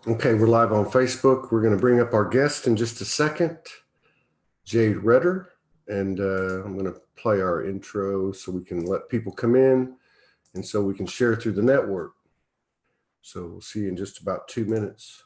Okay, we're live on Facebook. We're going to bring up our guest in just a second, Jade Rehder, and I'm going to play our intro so we can let people come in and so we can share through the network. So we'll see you in just about 2 minutes.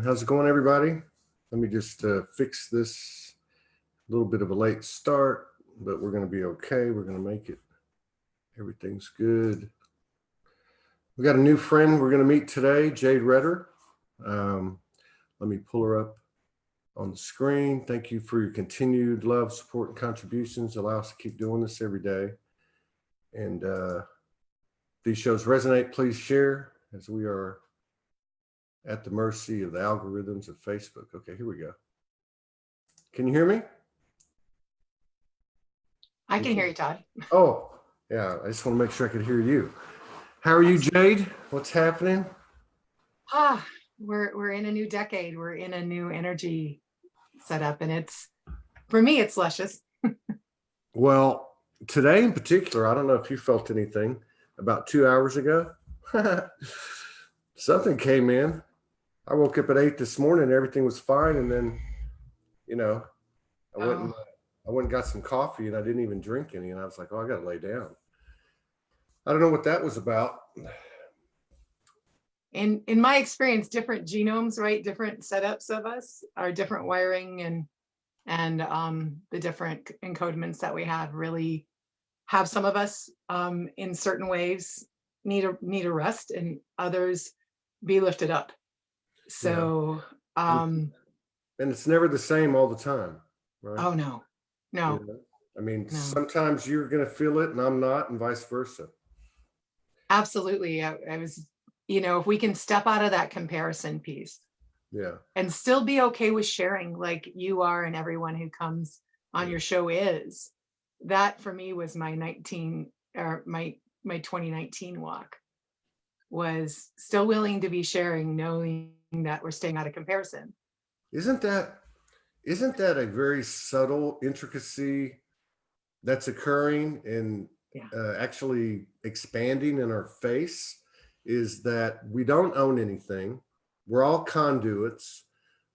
How's it going, everybody? Let me just fix this. A little bit of a late start, but we're going to be okay. We're going to make it. Everything's good. We got a new friend we're going to meet today, Jade Rehder. Let me pull her up on the screen. Thank you for your continued love, support, and contributions. Allow us to keep doing this every day. And these shows resonate, please share, as we are at the mercy of the algorithms of Facebook. Okay, here we go. Can you hear me? I can hear you, Todd. Oh, yeah. I just want to make sure I could hear you. How are you, Jade? What's happening? We're in a new decade. We're in a new energy setup, and it's, for me, it's luscious. Well, today in particular, I don't know if you felt anything. About 2 hours ago, something came in. I woke up at 8 this morning, everything was fine. And then, you know, I went and got some coffee and I didn't even drink any. And I was like, oh, I got to lay down. I don't know what that was about. In my experience, different genomes, right? Different setups of us, our different wiring and the different encodements that we have really have some of us in certain ways need a rest, and others be lifted up. So, yeah. And it's never the same all the time, right? Oh, no. You know? I mean, sometimes you're going to feel it and I'm not, and vice versa. Absolutely. I was, if we can step out of that comparison piece, and still be okay with sharing like you are and everyone who comes on your show is, that for me was my 2019 walk, was still willing to be sharing, knowing that we're staying out of comparison. Isn't that a very subtle intricacy that's occurring and actually expanding in our face? Is that we don't own anything. We're all conduits.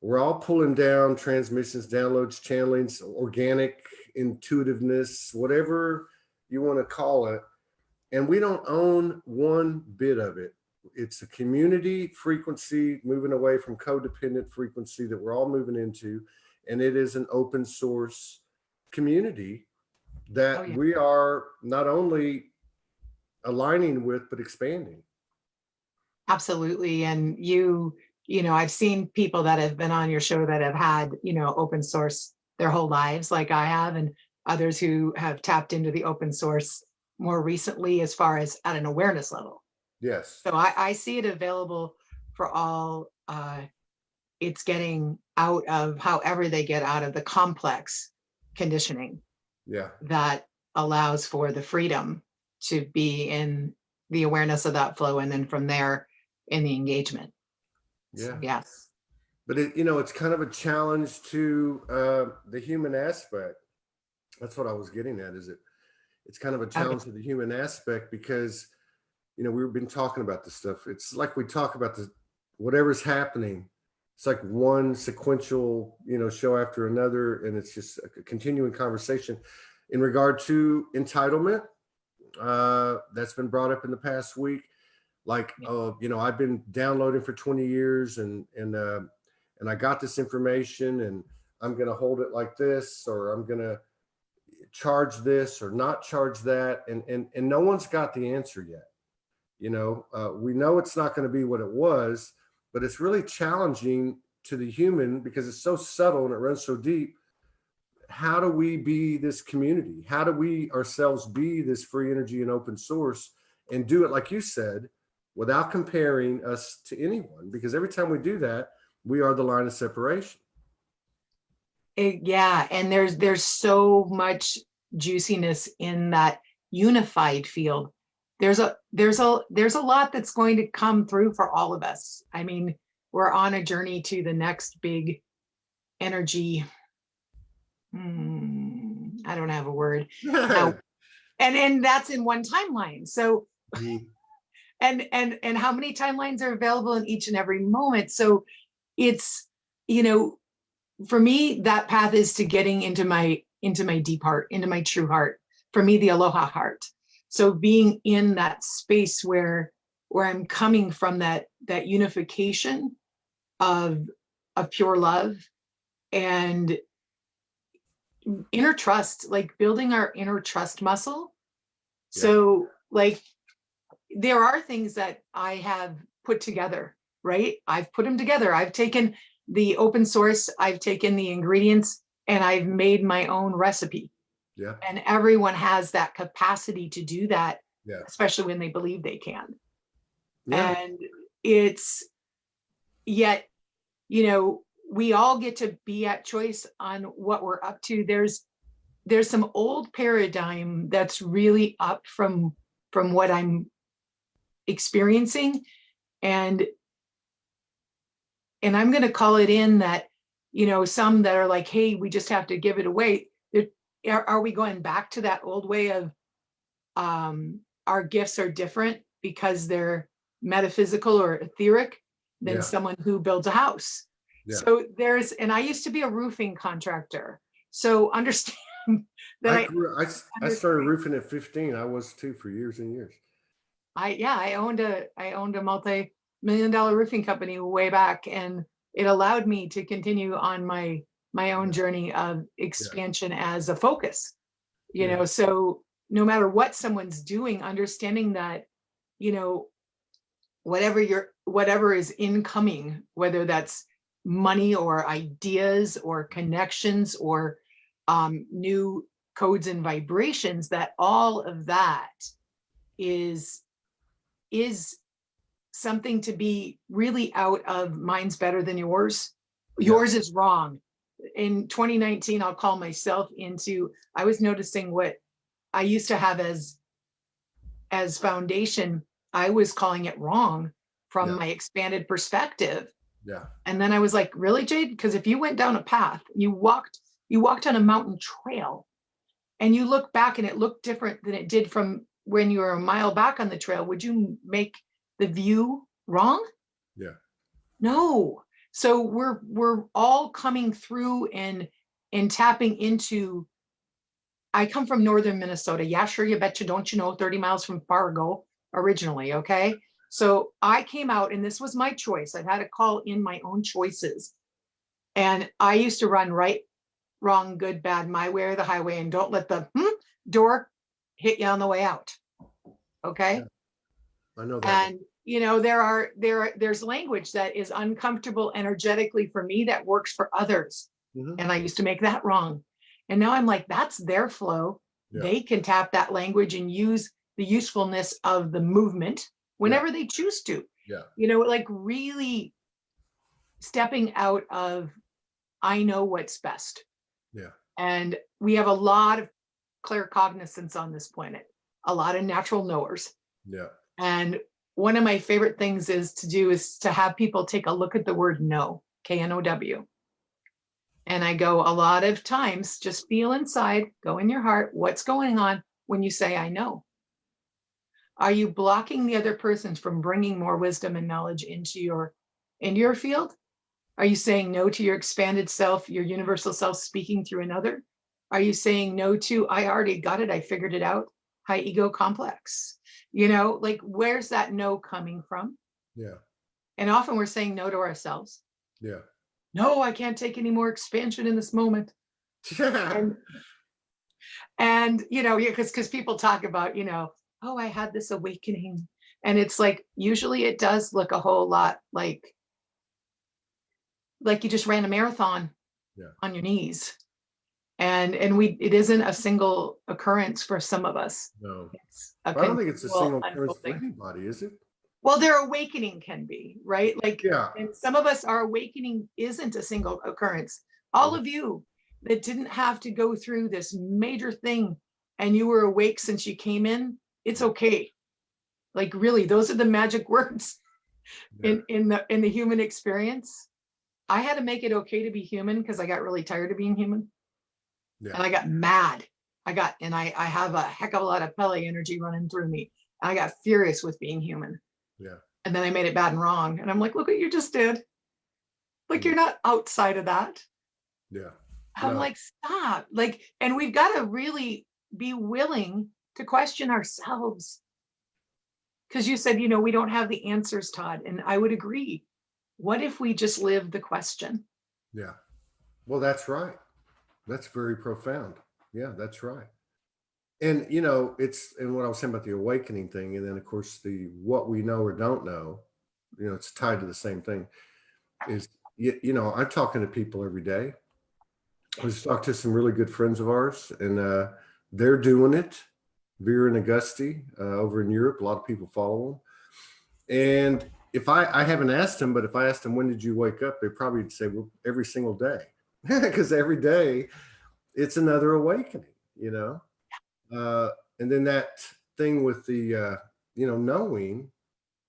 We're all pulling down transmissions, downloads, channelings, organic intuitiveness, whatever you want to call it. And we don't own one bit of it. It's a community frequency moving away from codependent frequency that we're all moving into. And it is an open source community that we are not only aligning with, but expanding. Absolutely. And I've seen people that have been on your show that have had, open source their whole lives, like I have, and others who have tapped into the open source more recently as far as at an awareness level. Yes. So I see it available for all. It's getting out of however they get out of the complex conditioning. That allows for the freedom to be in the awareness of that flow, and then from there in the engagement. So, yes. But it's kind of a challenge to the human aspect. That's what I was getting at. Is it's kind of a challenge to the human aspect because, you know, we've been talking about this stuff. It's like we talk about whatever's happening. It's like one sequential, you know, show after another, and it's just a continuing conversation in regard to entitlement. That's been brought up in the past week. Like, you know, I've been downloading for 20 years, and I got this information, and I'm going to hold it like this, or I'm going to charge this or not charge that, and no one's got the answer yet. You know, we know it's not going to be what it was, but it's really challenging to the human because it's so subtle and it runs so deep. How do we be this community? How do we ourselves be this free energy and open source and do it, like you said, without comparing us to anyone? Because every time we do that, we are the line of separation. Yeah, and there's so much juiciness in that unified field. There's a lot that's going to come through for all of us. I mean, we're on a journey to the next big energy. I don't have a word now, and that's in one timeline. So, and how many timelines are available in each and every moment? So, it's, you know, for me, that path is to getting into my deep heart, into my true heart. For me, the aloha heart. So being in that space where I'm coming from that unification of pure love and inner trust, like building our inner trust muscle. Yeah. So like there are things that I have put together, right? I've put them together. I've taken the open source, I've taken the ingredients, and I've made my own recipe. Yeah. And everyone has that capacity to do that, yeah, especially when they believe they can. Yeah. And it's yet, you know, we all get to be at choice on what we're up to. There's some old paradigm that's really up from what I'm experiencing. And I'm going to call it in that, you know, some that are like, hey, we just have to give it away. Are we going back to that old way of our gifts are different because they're metaphysical or etheric than, yeah, someone who builds a house? Yeah. So and I used to be a roofing contractor. So understand that I started roofing at 15. I was too for years and years. I owned a multi-million-dollar roofing company way back, and it allowed me to continue on my own journey of expansion, yeah, as a focus, you know. So no matter what someone's doing, understanding that, you know, whatever is incoming, whether that's money or ideas or connections or new codes and vibrations, that all of that is something to be really out of mine's better than yours. Yours is wrong. In 2019, I'll call myself into, I was noticing what I used to have as foundation. I was calling it wrong from my expanded perspective. Yeah. And then I was like, really, Jade? Because if you went down a path, you walked on a mountain trail, and you look back and it looked different than it did from when you were a mile back on the trail, would you make the view wrong? Yeah. No. So we're all coming through and tapping into. I come from northern Minnesota. Yeah, sure, you betcha. Don't you know, 30 miles from Fargo originally. Okay. So I came out, and this was my choice. I've had to call in my own choices. And I used to run right, wrong, good, bad, my way or the highway, and don't let the door hit you on the way out. Okay. Yeah. I know that. And you know, there's language that is uncomfortable energetically for me that works for others. Mm-hmm. And I used to make that wrong. And now I'm like, that's their flow. Yeah. They can tap that language and use the usefulness of the movement whenever they choose to. Yeah. You know, like really stepping out of, I know what's best. Yeah. And we have a lot of claircognizance on this planet, a lot of natural knowers. Yeah. And one of my favorite things is to have people take a look at the word know, K-N-O-W. And I go, a lot of times, just feel inside, go in your heart, what's going on? when you say, I know? Are you blocking the other person from bringing more wisdom and knowledge into your field? Are you saying no to your expanded self, your universal self speaking through another? Are you saying no to, I already got it, I figured it out, high ego complex? You know, like, where's that no coming from? Yeah. And often we're saying no to ourselves. Yeah. No, I can't take any more expansion in this moment. And you know, because people talk about, you know, oh, I had this awakening. And it's like, usually it does look a whole lot like you just ran a marathon on your knees. And it isn't a single occurrence for some of us. No. I don't think it's a single occurrence for anybody, is it? Well, their awakening can be, right? Like, yeah. And some of us, our awakening isn't a single occurrence. All of you that didn't have to go through this major thing and you were awake since you came in, it's okay. Like, really, those are the magic words in the human experience. I had to make it okay to be human because I got really tired of being human. Yeah. And I got mad. I have a heck of a lot of Pele energy running through me. I got furious with being human. Yeah. And then I made it bad and wrong. And I'm like, look what you just did. Like, you're not outside of that. Yeah. I'm like, stop. Like, and we've got to really be willing to question ourselves. Because you said, you know, we don't have the answers, Todd. And I would agree. What if we just live the question? Yeah. Well, that's right. That's very profound. Yeah, that's right. And, you know, and what I was saying about the awakening thing, and then of course the what we know or don't know, you know, it's tied to the same thing. Is, you know, I'm talking to people every day. I was talking to some really good friends of ours, and they're doing it. Vera and Augusti over in Europe, a lot of people follow them. And if I haven't asked them, but if I asked them, when did you wake up? They probably would say, well, every single day, because every day it's another awakening, you know? And then that thing with the, you know, knowing,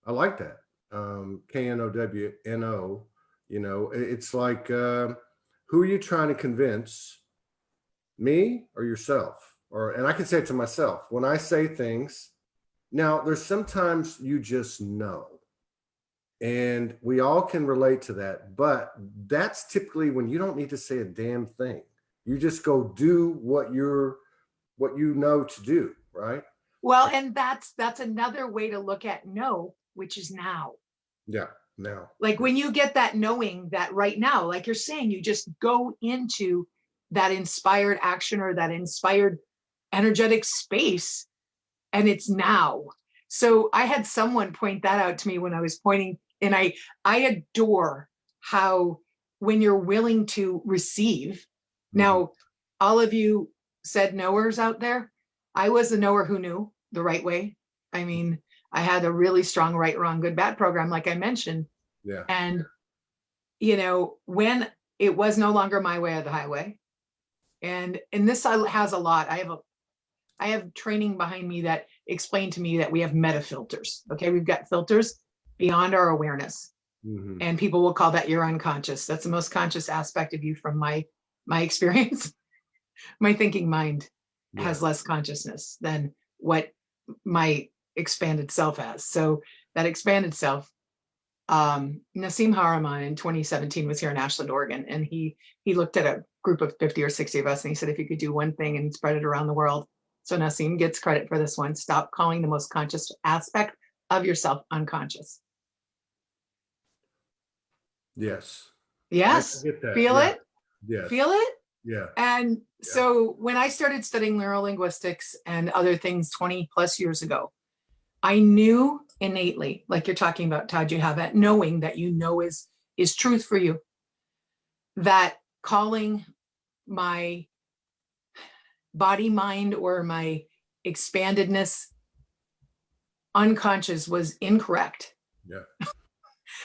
I like that. KNOWNO, you know, it's like, who are you trying to convince, me or yourself? And I can say it to myself when I say things. Now, there's sometimes you just know, and we all can relate to that, but that's typically when you don't need to say a damn thing. You just go do what you know to do, right? Well, and that's another way to look at no, which is now. Yeah, now. Like, when you get that knowing that right now, like you're saying, you just go into that inspired action or that inspired energetic space, and it's now. So I had someone point that out to me when I was pointing, and I adore how when you're willing to receive. Now, all of you said knowers out there. I was a knower who knew the right way. I mean, I had a really strong right, wrong, good, bad program, like I mentioned. Yeah. And, you know, when it was no longer my way or the highway, and this has a lot. I have training behind me that explained to me that we have meta filters. Okay, we've got filters beyond our awareness, and people will call that your unconscious. That's the most conscious aspect of you from my experience. My thinking mind has less consciousness than what my expanded self has. So that expanded self, Nassim Haramein in 2017 was here in Ashland, Oregon, and he looked at a group of 50 or 60 of us, and he said, if you could do one thing and spread it around the world. So Nassim gets credit for this one. Stop calling the most conscious aspect of yourself unconscious. Yes. Yes. I get that. Feel it? Yes. Feel it? Yeah. And so when I started studying neurolinguistics and other things 20 plus years ago, I knew innately, like you're talking about, Todd, you have that knowing that you know is truth for you, that calling my body, mind, or my expandedness unconscious was incorrect. Yeah.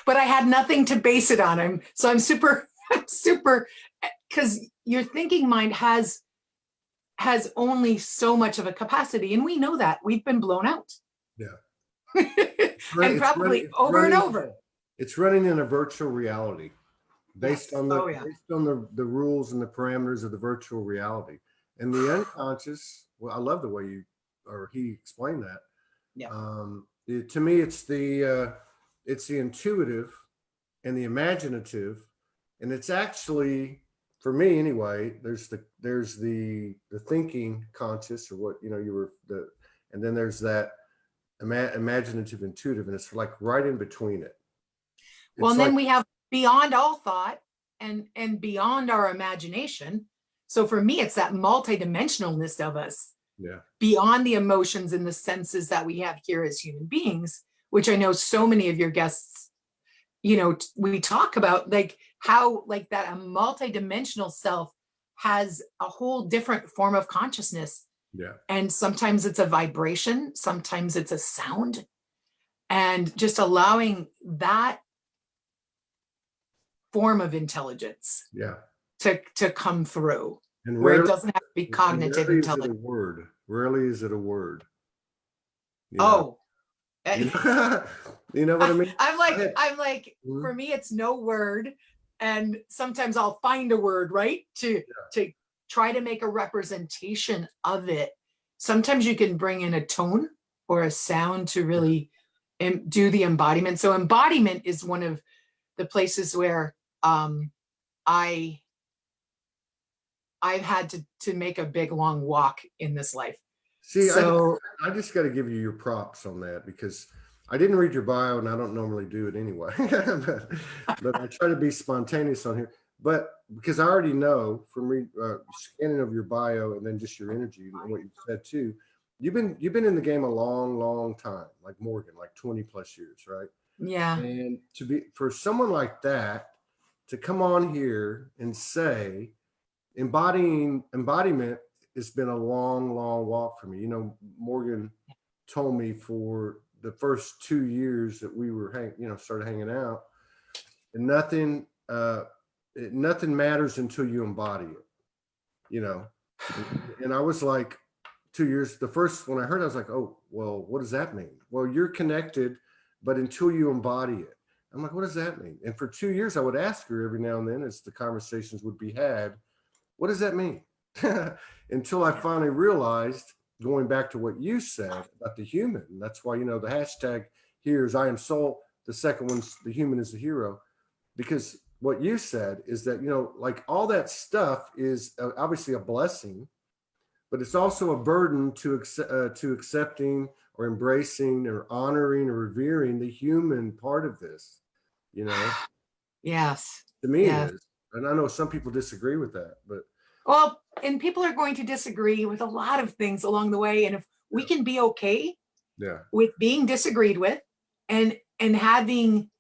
But I had nothing to base it on. I'm super, because your thinking mind has only so much of a capacity, and we know that. We've been blown out. Yeah. And probably over and over. It's running in a virtual reality based on the rules and the parameters of the virtual reality. And the unconscious, well, I love the way you or he explained that. Yeah. To me, it's the intuitive and the imaginative, and it's actually, for me anyway, there's the thinking conscious, or what, and then there's that imaginative intuitive, and it's like right in between it. Well, and then we have beyond all thought and beyond our imagination. So for me, it's that multidimensionalness of us. Yeah. Beyond the emotions and the senses that we have here as human beings, which I know so many of your guests, we talk about, like how like that a multidimensional self has a whole different form of consciousness. Yeah. And sometimes it's a vibration, sometimes it's a sound, and just allowing that form of intelligence to come through, and where it doesn't have to be cognitive intelligence. Rarely is it a word. Oh, you know what I mean? I'm like, for me, it's no word. And sometimes I'll find a word, right? To try to make a representation of it. Sometimes you can bring in a tone or a sound to really do the embodiment. So embodiment is one of the places where I've had to make a big, long walk in this life. See, so I just got to give you your props on that, because I didn't read your bio, and I don't normally do it anyway, but I try to be spontaneous on here. But because I already know from scanning of your bio and then just your energy and what you said too, you've been in the game a long, long time, like Morgan, like 20 plus years, right? Yeah. And for someone like that to come on here and say embodiment has been a long, long walk for me. Morgan told me for the first 2 years that we were started hanging out, and nothing matters until you embody it, and I was like, 2 years, the first, when I heard it, I was like, oh, well, what does that mean? Well, you're connected, but until you embody it. I'm like, what does that mean? And for 2 years, I would ask her every now and then, as the conversations would be had, what does that mean? Until I finally realized, going back to what you said about the human, that's why, the hashtag here is I am soul. The second one's the human is the hero, because what you said is that, like all that stuff is obviously a blessing, but it's also a burden to accepting or embracing or honoring or revering the human part of this, Yes. To me, it is. And I know some people disagree with that, but. Well, and people are going to disagree with a lot of things along the way. And if we can be okay with being disagreed with and having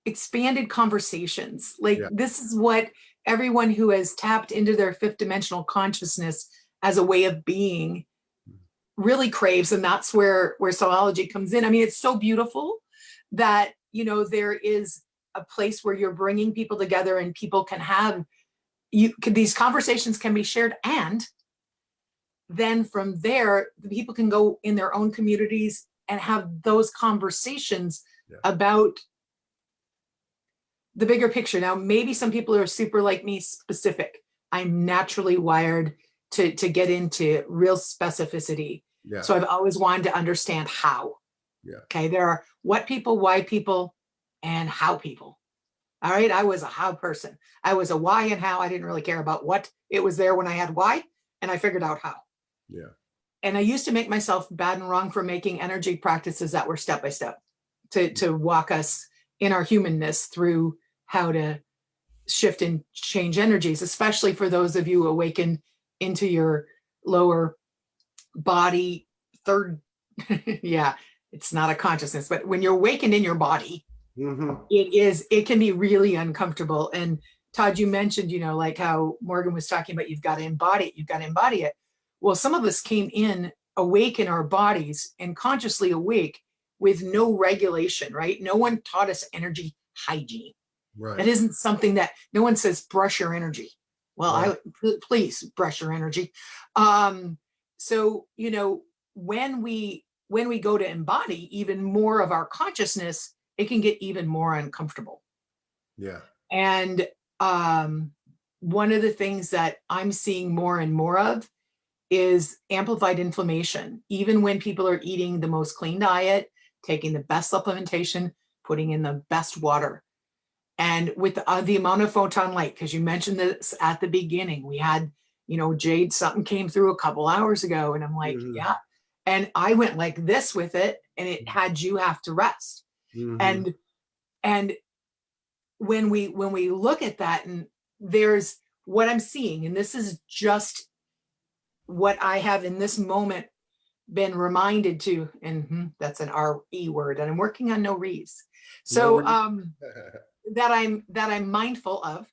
expanded conversations, like this is what everyone who has tapped into their fifth dimensional consciousness as a way of being really craves. And that's where Soulogy comes in. I mean, it's so beautiful that, there is a place where you're bringing people together and people can have these conversations can be shared. And then from there, the people can go in their own communities and have those conversations about the bigger picture. Now, maybe some people are super like me specific. I'm naturally wired to get into real specificity. Yeah. So I've always wanted to understand how. Yeah. Okay. There are what people, why people, and how people. All right. I was a how person. I was a why and how. I didn't really care about what. It was there when I had why, and I figured out how. Yeah. And I used to make myself bad and wrong for making energy practices that were step by step to walk us in our humanness through how to shift and change energies, especially for those of you awakened into your lower body, third. Yeah, it's not a consciousness, but when you're awakened in your body, it can be really uncomfortable. And Todd, you mentioned, like how Morgan was talking about, you've got to embody it. Well, some of us came in awake in our bodies and consciously awake with no regulation, right? No one taught us energy hygiene. Right. That isn't something that no one says, brush your energy. Well, please brush your energy. So, when we go to embody even more of our consciousness, it can get even more uncomfortable. Yeah. And one of the things that I'm seeing more and more of is amplified inflammation, even when people are eating the most clean diet, taking the best supplementation, putting in the best water. And with the amount of photon light, because you mentioned this at the beginning, we had, Jade, something came through a couple hours ago, and I'm like, yeah. And I went like this with it, and it had you have to rest. And when we look at that, and there's what I'm seeing, and this is just what I have in this moment been reminded to, and that's an R-E word, and I'm working on no re's. So that I'm mindful of.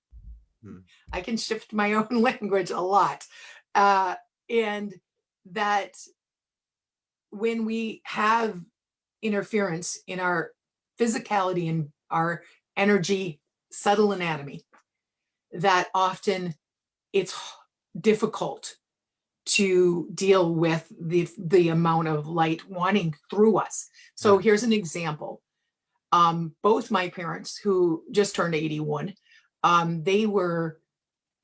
I can shift my own language a lot. And that when we have interference in our physicality and our energy, subtle anatomy, that often it's difficult to deal with the amount of light wanting through us. So here's an example. Both my parents, who just turned 81, they were,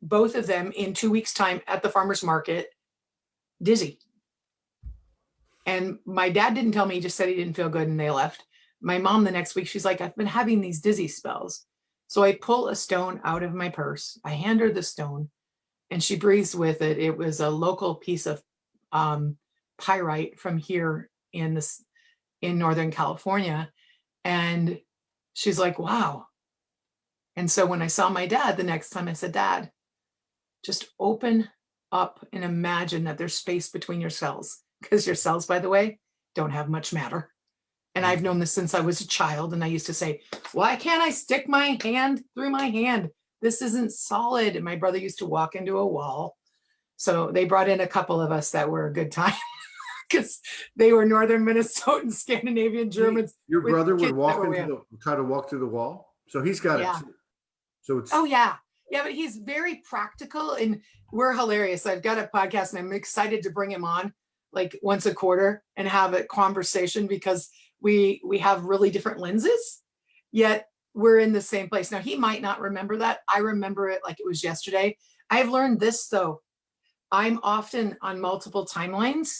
both of them, in 2 weeks' time at the farmer's market, dizzy. And my dad didn't tell me, he just said he didn't feel good, and they left. My mom, the next week, she's like, I've been having these dizzy spells. So I pull a stone out of my purse. I hand her the stone, and she breathes with it. It was a local piece of pyrite from here in Northern California. And she's like, wow. And so when I saw my dad the next time, I said, Dad, just open up and imagine that there's space between your cells, because your cells, by the way, don't have much matter. And I've known this since I was a child. And I used to say, why can't I stick my hand through my hand? This isn't solid. And my brother used to walk into a wall. So they brought in a couple of us that were a good time, because they were Northern Minnesotan, Scandinavian Germans. Your brother would try to walk through the wall. So he's got it too. So it's, oh yeah. Yeah, but he's very practical, and we're hilarious. I've got a podcast, and I'm excited to bring him on like once a quarter and have a conversation, because we have really different lenses, yet we're in the same place. Now, he might not remember that. I remember it like it was yesterday. I've learned this, though. I'm often on multiple timelines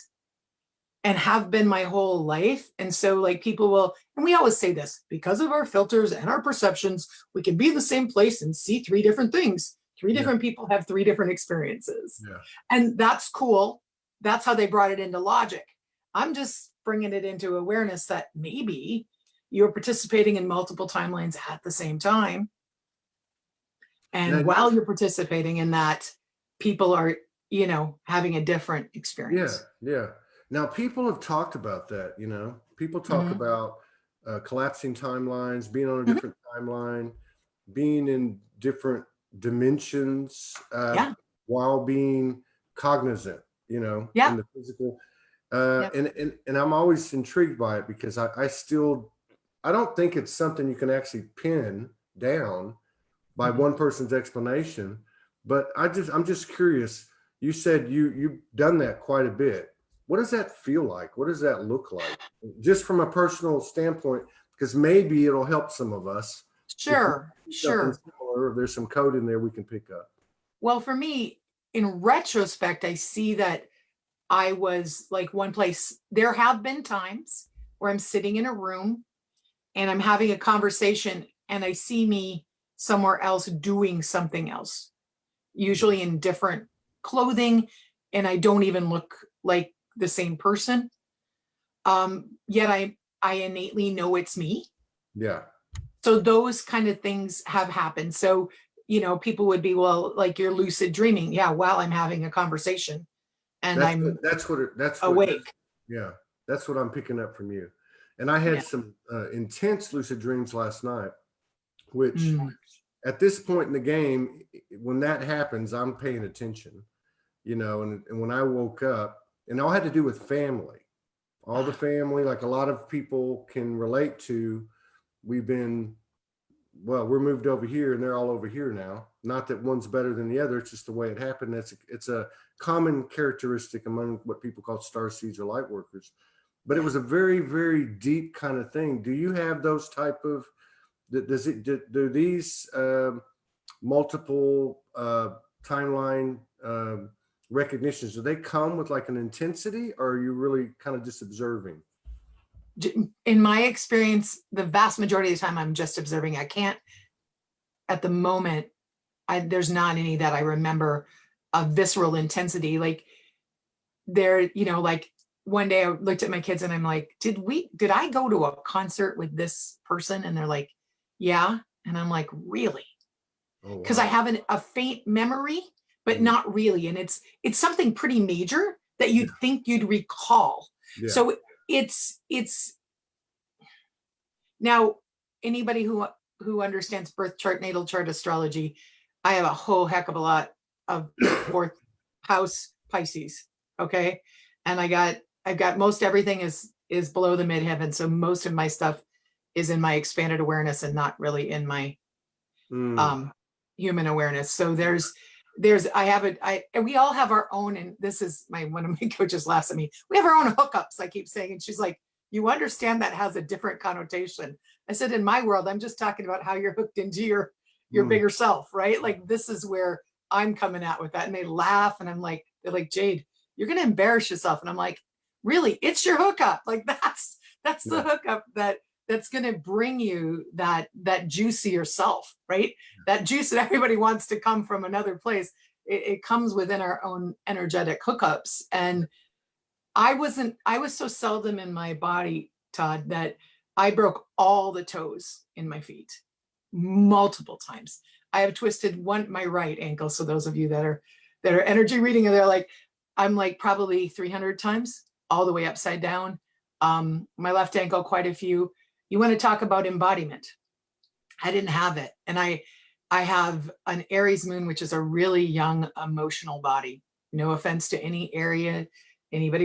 and have been my whole life. And so like people will, and we always say this, because of our filters and our perceptions, we can be in the same place and see three different things. Three different people have three different experiences. And that's cool. That's how they brought it into logic. I'm just bringing it into awareness that maybe you're participating in multiple timelines at the same time. And while you're participating in that, people are, having a different experience. Yeah. Now, people have talked about that, people talk about collapsing timelines, being on a different timeline, being in different dimensions while being cognizant, in the physical. And I'm always intrigued by it, because I don't think it's something you can actually pin down by one person's explanation, but I'm just curious. You said you've done that quite a bit. What does that feel like? What does that look like? Just from a personal standpoint, because maybe it'll help some of us. Sure. Similar, or there's some code in there we can pick up. Well, for me, in retrospect, I see that I was like one place. There have been times where I'm sitting in a room and I'm having a conversation, and I see me somewhere else doing something else, usually in different clothing, and I don't even look like the same person. Yet I innately know it's me. Yeah. So those kind of things have happened. So, people would be, well, like you're lucid dreaming. Yeah, while I'm having a conversation and that's awake. That's what I'm picking up from you. And I had some intense lucid dreams last night, which at this point in the game, when that happens, I'm paying attention, and when I woke up, and all had to do with family, all the family, like a lot of people can relate to. We're moved over here and they're all over here now. Not that one's better than the other. It's just the way it happened. It's a common characteristic among what people call starseeds or light workers. But it was a very, very deep kind of thing. Do you have those type of, do these multiple timeline recognitions, do they come with like an intensity, or are you really kind of just observing? In my experience, the vast majority of the time I'm just observing. I can't, at the moment, there's not any that I remember a visceral intensity. Like there, you know, like one day I looked at my kids and I'm like, did I go to a concert with this person? And they're like, yeah. And I'm like, really? Because I have a faint memory, but not really. And it's something pretty major that you'd think you'd recall. Yeah. So it's now, anybody who understands birth chart, natal chart astrology, I have a whole heck of a lot of fourth house Pisces. Okay. And I've got most everything is below the midheaven. So most of my stuff is in my expanded awareness and not really in my human awareness. So we all have our own, and this is one of my coaches laughs at me. We have our own hookups, I keep saying. And she's like, you understand that has a different connotation. I said, in my world, I'm just talking about how you're hooked into your bigger self, right? Like, this is where I'm coming at with that. And they laugh, and I'm like, they're like, Jade, you're going to embarrass yourself. And I'm like, really? It's your hookup. Like, that's the hookup that's going to bring you that juicier self, right? That juice that everybody wants to come from another place. It comes within our own energetic hookups. And I was so seldom in my body, Todd, that I broke all the toes in my feet multiple times. I have twisted my right ankle. So those of you that are energy reading, they're like, I'm like probably 300 times all the way upside down. My left ankle, quite a few. You want to talk about embodiment? I didn't have it. And I have an Aries moon, which is a really young emotional body. No offense to anybody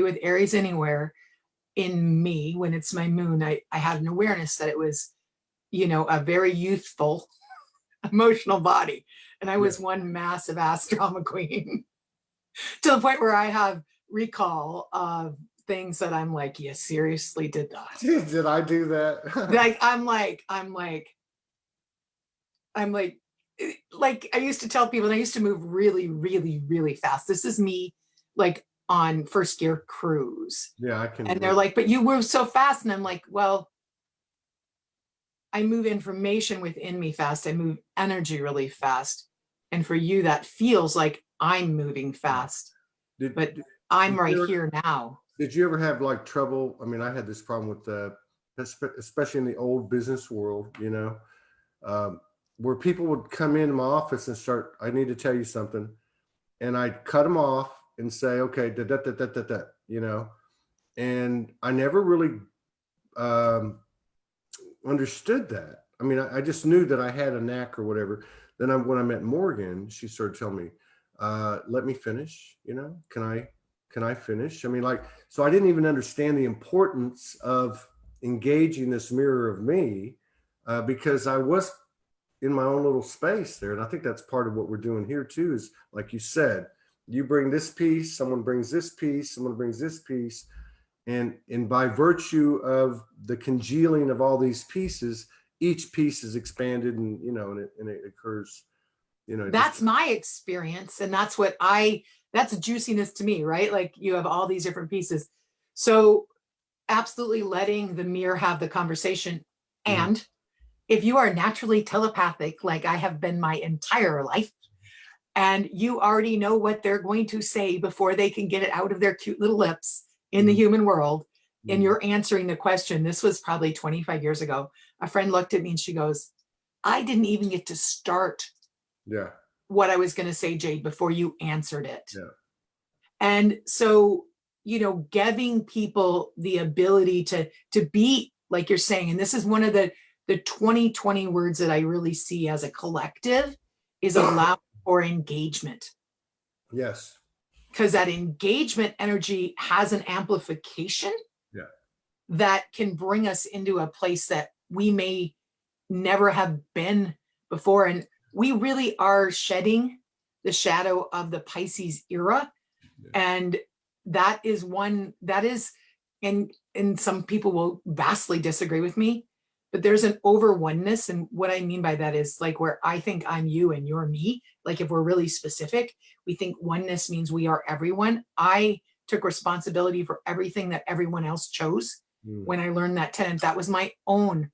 with Aries anywhere. In me, when it's my moon, I had an awareness that it was, a very youthful, emotional body. And I was one massive ass drama queen to the point where I have recall of things that I'm like, you seriously did that? Did I do that? I'm like I used to tell people, and I used to move really, really, really fast. This is me like on first gear cruise. Yeah, I can. And they're like, but you move so fast. And I'm like, well, I move information within me fast. I move energy really fast. And for you, that feels like I'm moving fast. But I'm right here now. Did you ever have like trouble? I mean, I had this problem with especially in the old business world, where people would come into my office and start, I need to tell you something. And I'd cut them off and say, okay, and I never really understood that. I mean, I just knew that I had a knack or whatever. Then when I met Morgan, she started telling me, let me finish, can I finish? I mean, so I didn't even understand the importance of engaging this mirror of me because I was in my own little space there. And I think that's part of what we're doing here too, is like you said, you bring this piece, someone brings this piece, someone brings this piece. And by virtue of the congealing of all these pieces, each piece is expanded and, and it occurs, That's my experience. And that's that's juiciness to me, right? Like you have all these different pieces. So absolutely letting the mirror have the conversation. And if you are naturally telepathic, like I have been my entire life, and you already know what they're going to say before they can get it out of their cute little lips in the human world, and you're answering the question. This was probably 25 years ago. A friend looked at me and she goes, I didn't even get to start what I was going to say, Jade, before you answered it. And so, giving people the ability to be, like you're saying, and this is one of the 2020 words that I really see as a collective, is allow for engagement. Yes. Because that engagement energy has an amplification that can bring us into a place that we may never have been before. And we really are shedding the shadow of the Pisces era. And that is and some people will vastly disagree with me, but there's an over oneness. And what I mean by that is like where I think I'm you and you're me. Like if we're really specific, we think oneness means we are everyone. I took responsibility for everything that everyone else chose. When I learned that tenet, that was my own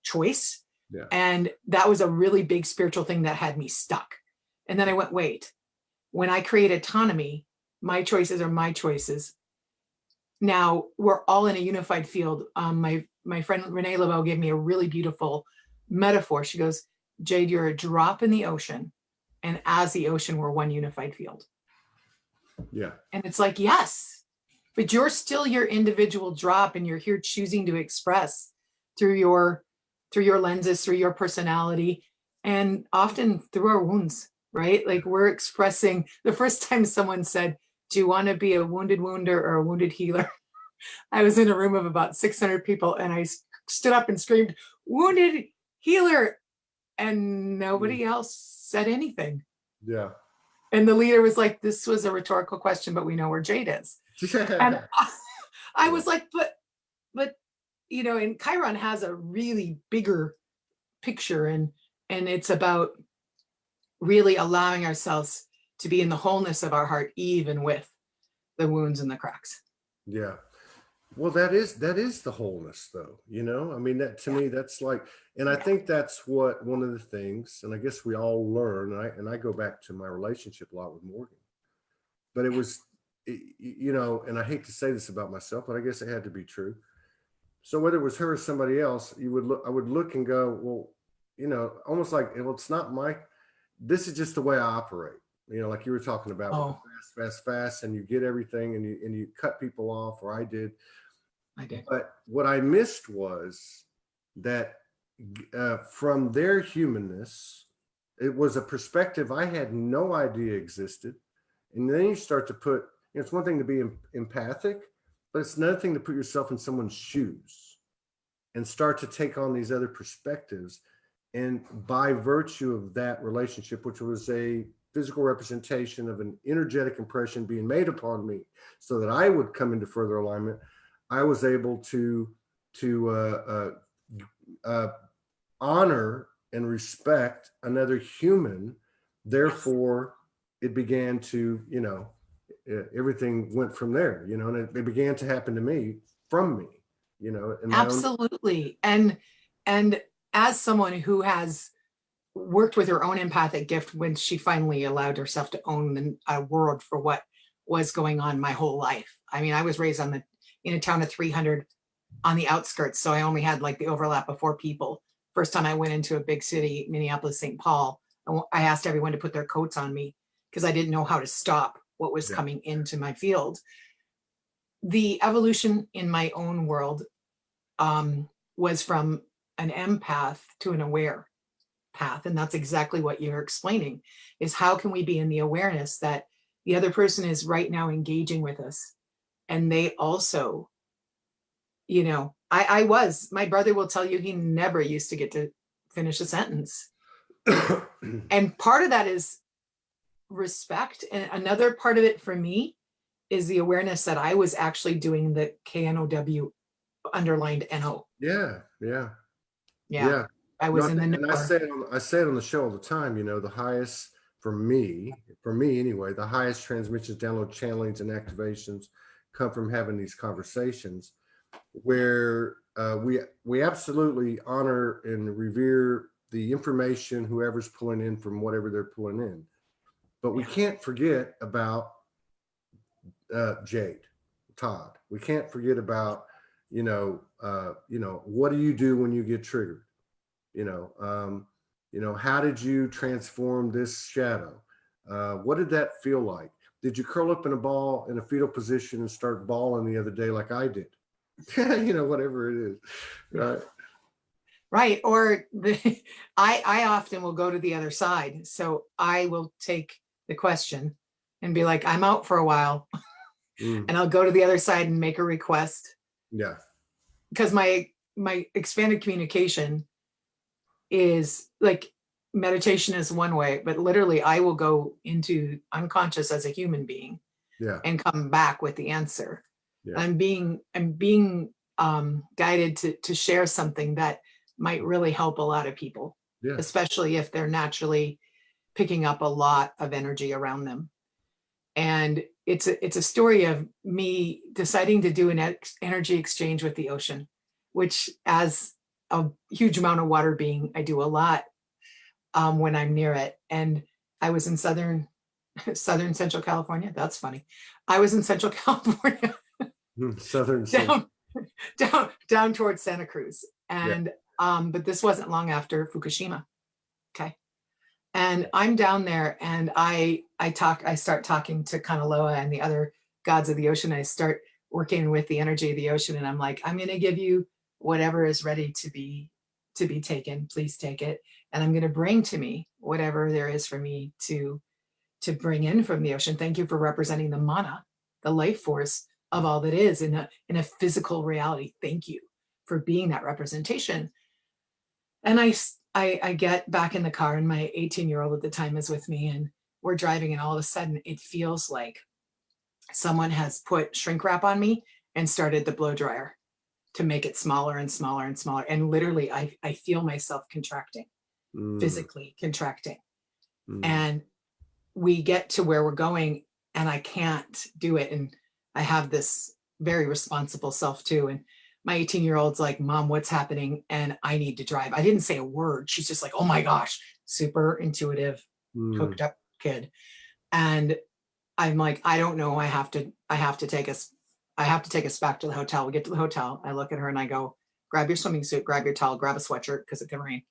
choice. Yeah. And that was a really big spiritual thing that had me stuck. And then I went, wait, when I create autonomy, my choices are my choices. Now we're all in a unified field. My friend Renee LaBelle gave me a really beautiful metaphor. She goes, Jade, you're a drop in the ocean. And as the ocean, we're one unified field. Yeah. And it's like, yes, but you're still your individual drop, and you're here choosing to express through your lenses, through your personality, and often through our wounds, right? Like we're expressing. The first time someone said, do you want to be a wounded wounder or a wounded healer? I was in a room of about 600 people and I stood up and screamed, wounded healer. And nobody else said anything. Yeah. And the leader was like, this was a rhetorical question, but we know where Jade is. And I was like, but, you know, and Chiron has a really bigger picture, and it's about really allowing ourselves to be in the wholeness of our heart, even with the wounds and the cracks. Yeah. Well, that is the wholeness though, you know, I mean, that to me, that's like, and I think that's what one of the things, and I guess we all learn, and I go back to my relationship a lot with Morgan, but it was, you know, and I hate to say this about myself, but I guess it had to be true. So whether it was her or somebody else, I would look and go, well, you know, almost like, well, it's not this is just the way I operate. You know, like you were talking about, fast, and you get everything, and you cut people off, or I did. But what I missed was that from their humanness, it was a perspective I had no idea existed. And then you start to put, you know, it's one thing to be empathic, but it's another thing to put yourself in someone's shoes and start to take on these other perspectives. And by virtue of that relationship, which was a physical representation of an energetic impression being made upon me so that I would come into further alignment, I was able to honor and respect another human. Therefore, it began to, you know, everything went from there, you know, and it began to happen to me from me, you know. Absolutely. And as someone who has worked with her own empathic gift when she finally allowed herself to own the world for what was going on my whole life. I mean, I was raised in a town of 300 on the outskirts. So I only had like the overlap of 4 people. First time I went into a big city, Minneapolis, St. Paul, I asked everyone to put their coats on me because I didn't know how to stop what was coming into my field. The evolution in my own world was from an empath to an aware path. And that's exactly what you're explaining, is how can we be in the awareness that the other person is right now engaging with us. And they also, you know, my brother will tell you he never used to get to finish a sentence. And part of that is respect. And another part of it for me is the awareness that I was actually doing the KNOW underlined NO. Yeah. I was in the and I say it on the show all the time, you know, the highest for me anyway, the highest transmissions, download channelings, and activations come from having these conversations where we absolutely honor and revere the information whoever's pulling in from whatever they're pulling in, but we can't forget about Jade, Todd. We can't forget about, you know, what do you do when you get triggered? You know, how did you transform this shadow? What did that feel like? Did you curl up in a ball in a fetal position and start bawling the other day like I did? You know, whatever it is, right? Right. Or I often will go to the other side. So I will take the question and be like, I'm out for a while. And I'll go to the other side and make a request. Yeah. Because my expanded communication is like, meditation is one way, but literally I will go into unconscious as a human being and come back with the answer. I'm being guided to share something that might really help a lot of people, especially if they're naturally picking up a lot of energy around them. And it's a story of me deciding to do an energy exchange with the ocean, which, as a huge amount of water being, I do a lot when I'm near it. And I was in southern Central California. That's funny. I was in Central California, down towards Santa Cruz, and but this wasn't long after Fukushima. Okay. And I'm down there, and I start talking to Kanaloa and the other gods of the ocean. I start working with the energy of the ocean, and I'm like, I'm going to give you whatever is ready to be taken. Please take it. And I'm going to bring to me whatever there is for me to bring in from the ocean. Thank you for representing the mana, the life force of all that is in a physical reality. Thank you for being that representation. And I get back in the car, and my 18-year-old at the time is with me, and we're driving, and all of a sudden it feels like someone has put shrink wrap on me and started the blow dryer to make it smaller and smaller and smaller. And literally I feel myself contracting, physically contracting. And we get to where we're going, and I can't do it. And I have this very responsible self too. And my 18-year-old's like, Mom, what's happening? And I need to drive. I didn't say a word. She's just like, oh my gosh, super intuitive, hooked up kid. And I'm like, I don't know. I have to take us back to the hotel. We get to the hotel. I look at her and I go, grab your swimming suit, grab your towel, grab a sweatshirt because it can rain.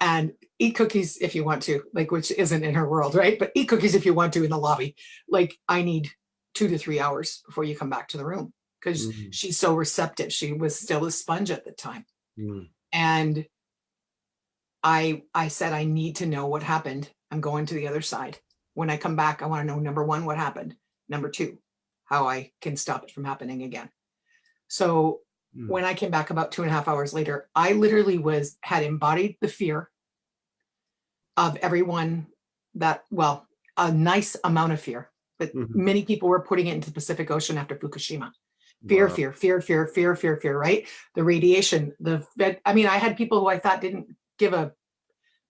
And eat cookies if you want to, like, which isn't in her world, right? But eat cookies if you want to in the lobby. Like, I need 2 to 3 hours before you come back to the room, because she's so receptive. She was still a sponge at the time. And I said, I need to know what happened. I'm going to the other side. When I come back, I want to know, number one, what happened? Number two, how I can stop it from happening again. So when I came back about 2.5 hours later, I literally had embodied the fear of everyone a nice amount of fear, but many people were putting it into the Pacific Ocean after Fukushima. Fear, right? The radiation, I had people who I thought didn't give a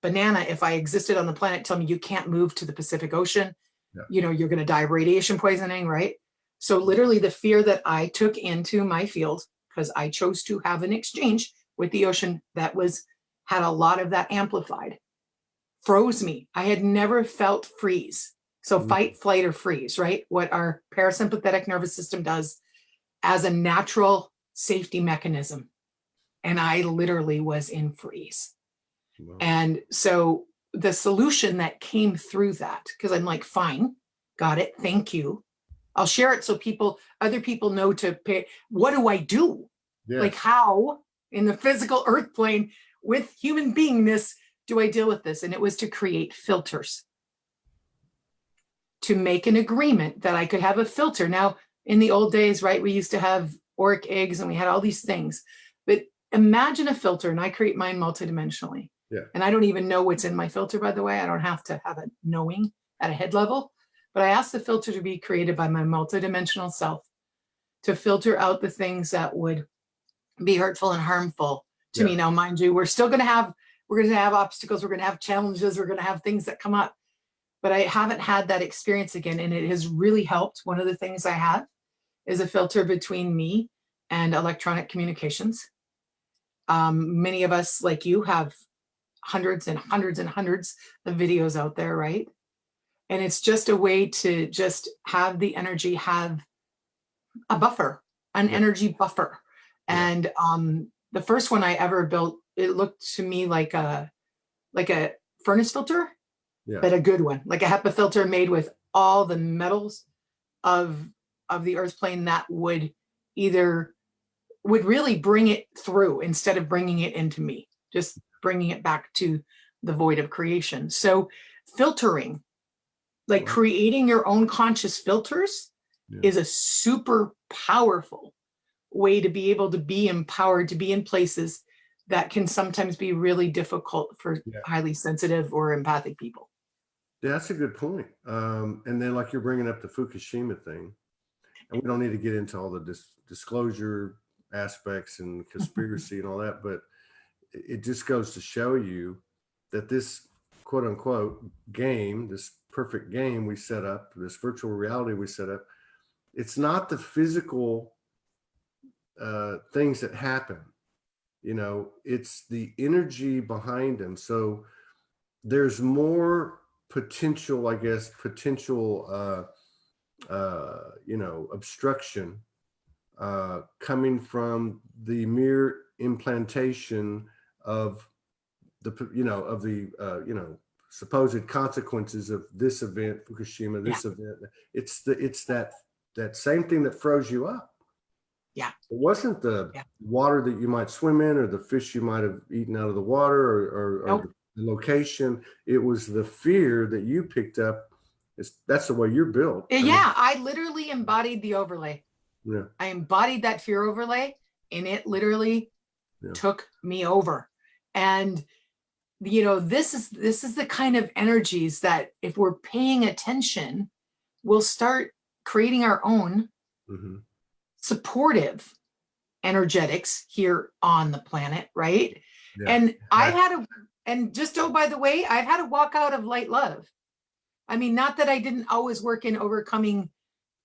banana if I existed on the planet tell me you can't move to the Pacific Ocean. You're going to die of radiation poisoning, right? So literally the fear that I took into my field, because I chose to have an exchange with the ocean that had a lot of that amplified, froze me. I had never felt freeze. So fight, flight, or freeze, right? What our parasympathetic nervous system does as a natural safety mechanism. And I literally was in freeze. Wow. And so the solution that came through that, because I'm like, fine, got it, thank you. I'll share it so other people know to pay. What do I do? Yes. Like, how in the physical earth plane with human beingness do I deal with this? And it was to create filters, to make an agreement that I could have a filter. Now, in the old days, right, we used to have auric eggs and we had all these things, but imagine a filter, and I create mine multidimensionally. Yeah. And I don't even know what's in my filter, by the way. I don't have to have it knowing at a head level, but I asked the filter to be created by my multidimensional self to filter out the things that would be hurtful and harmful to me. Now, mind you, we're going to have obstacles. We're going to have challenges. We're going to have things that come up, but I haven't had that experience again. And it has really helped. One of the things I have is a filter between me and electronic communications. Many of us, like you, have hundreds and hundreds and hundreds of videos out there, right? And it's just a way to just have the energy have a buffer, an energy buffer. And the first one I ever built, it looked to me like a furnace filter, but a good one, like a HEPA filter made with all the metals of the earth plane that would really bring it through instead of bringing it into me, just bringing it back to the void of creation. So filtering, like creating your own conscious filters, is a super powerful way to be able to be empowered, to be in places that can sometimes be really difficult for highly sensitive or empathic people. Yeah, that's a good point. And then, like, you're bringing up the Fukushima thing, and we don't need to get into all the disclosure aspects and conspiracy and all that, but it just goes to show you that this quote unquote game, this perfect game we set up, this virtual reality we set up, it's not the physical things that happen, you know, it's the energy behind them. So there's more potential, I guess, you know, obstruction coming from the mere implantation of the, you know, of the, you know, supposed consequences of this event, Fukushima, this event. It's that same thing that froze you up. Yeah. It wasn't the water that you might swim in or the fish you might have eaten out of the water or Nope. the location. It was the fear that you picked up. That's the way you're built. Yeah, I literally embodied the overlay. Yeah. I embodied that fear overlay, and it literally took me over. And you know, this is the kind of energies that if we're paying attention, we'll start creating our own supportive energetics here on the planet, right? Yeah. And I've had to, and just, oh, by the way, I've had to walk out of light love. I mean, not that I didn't always work in overcoming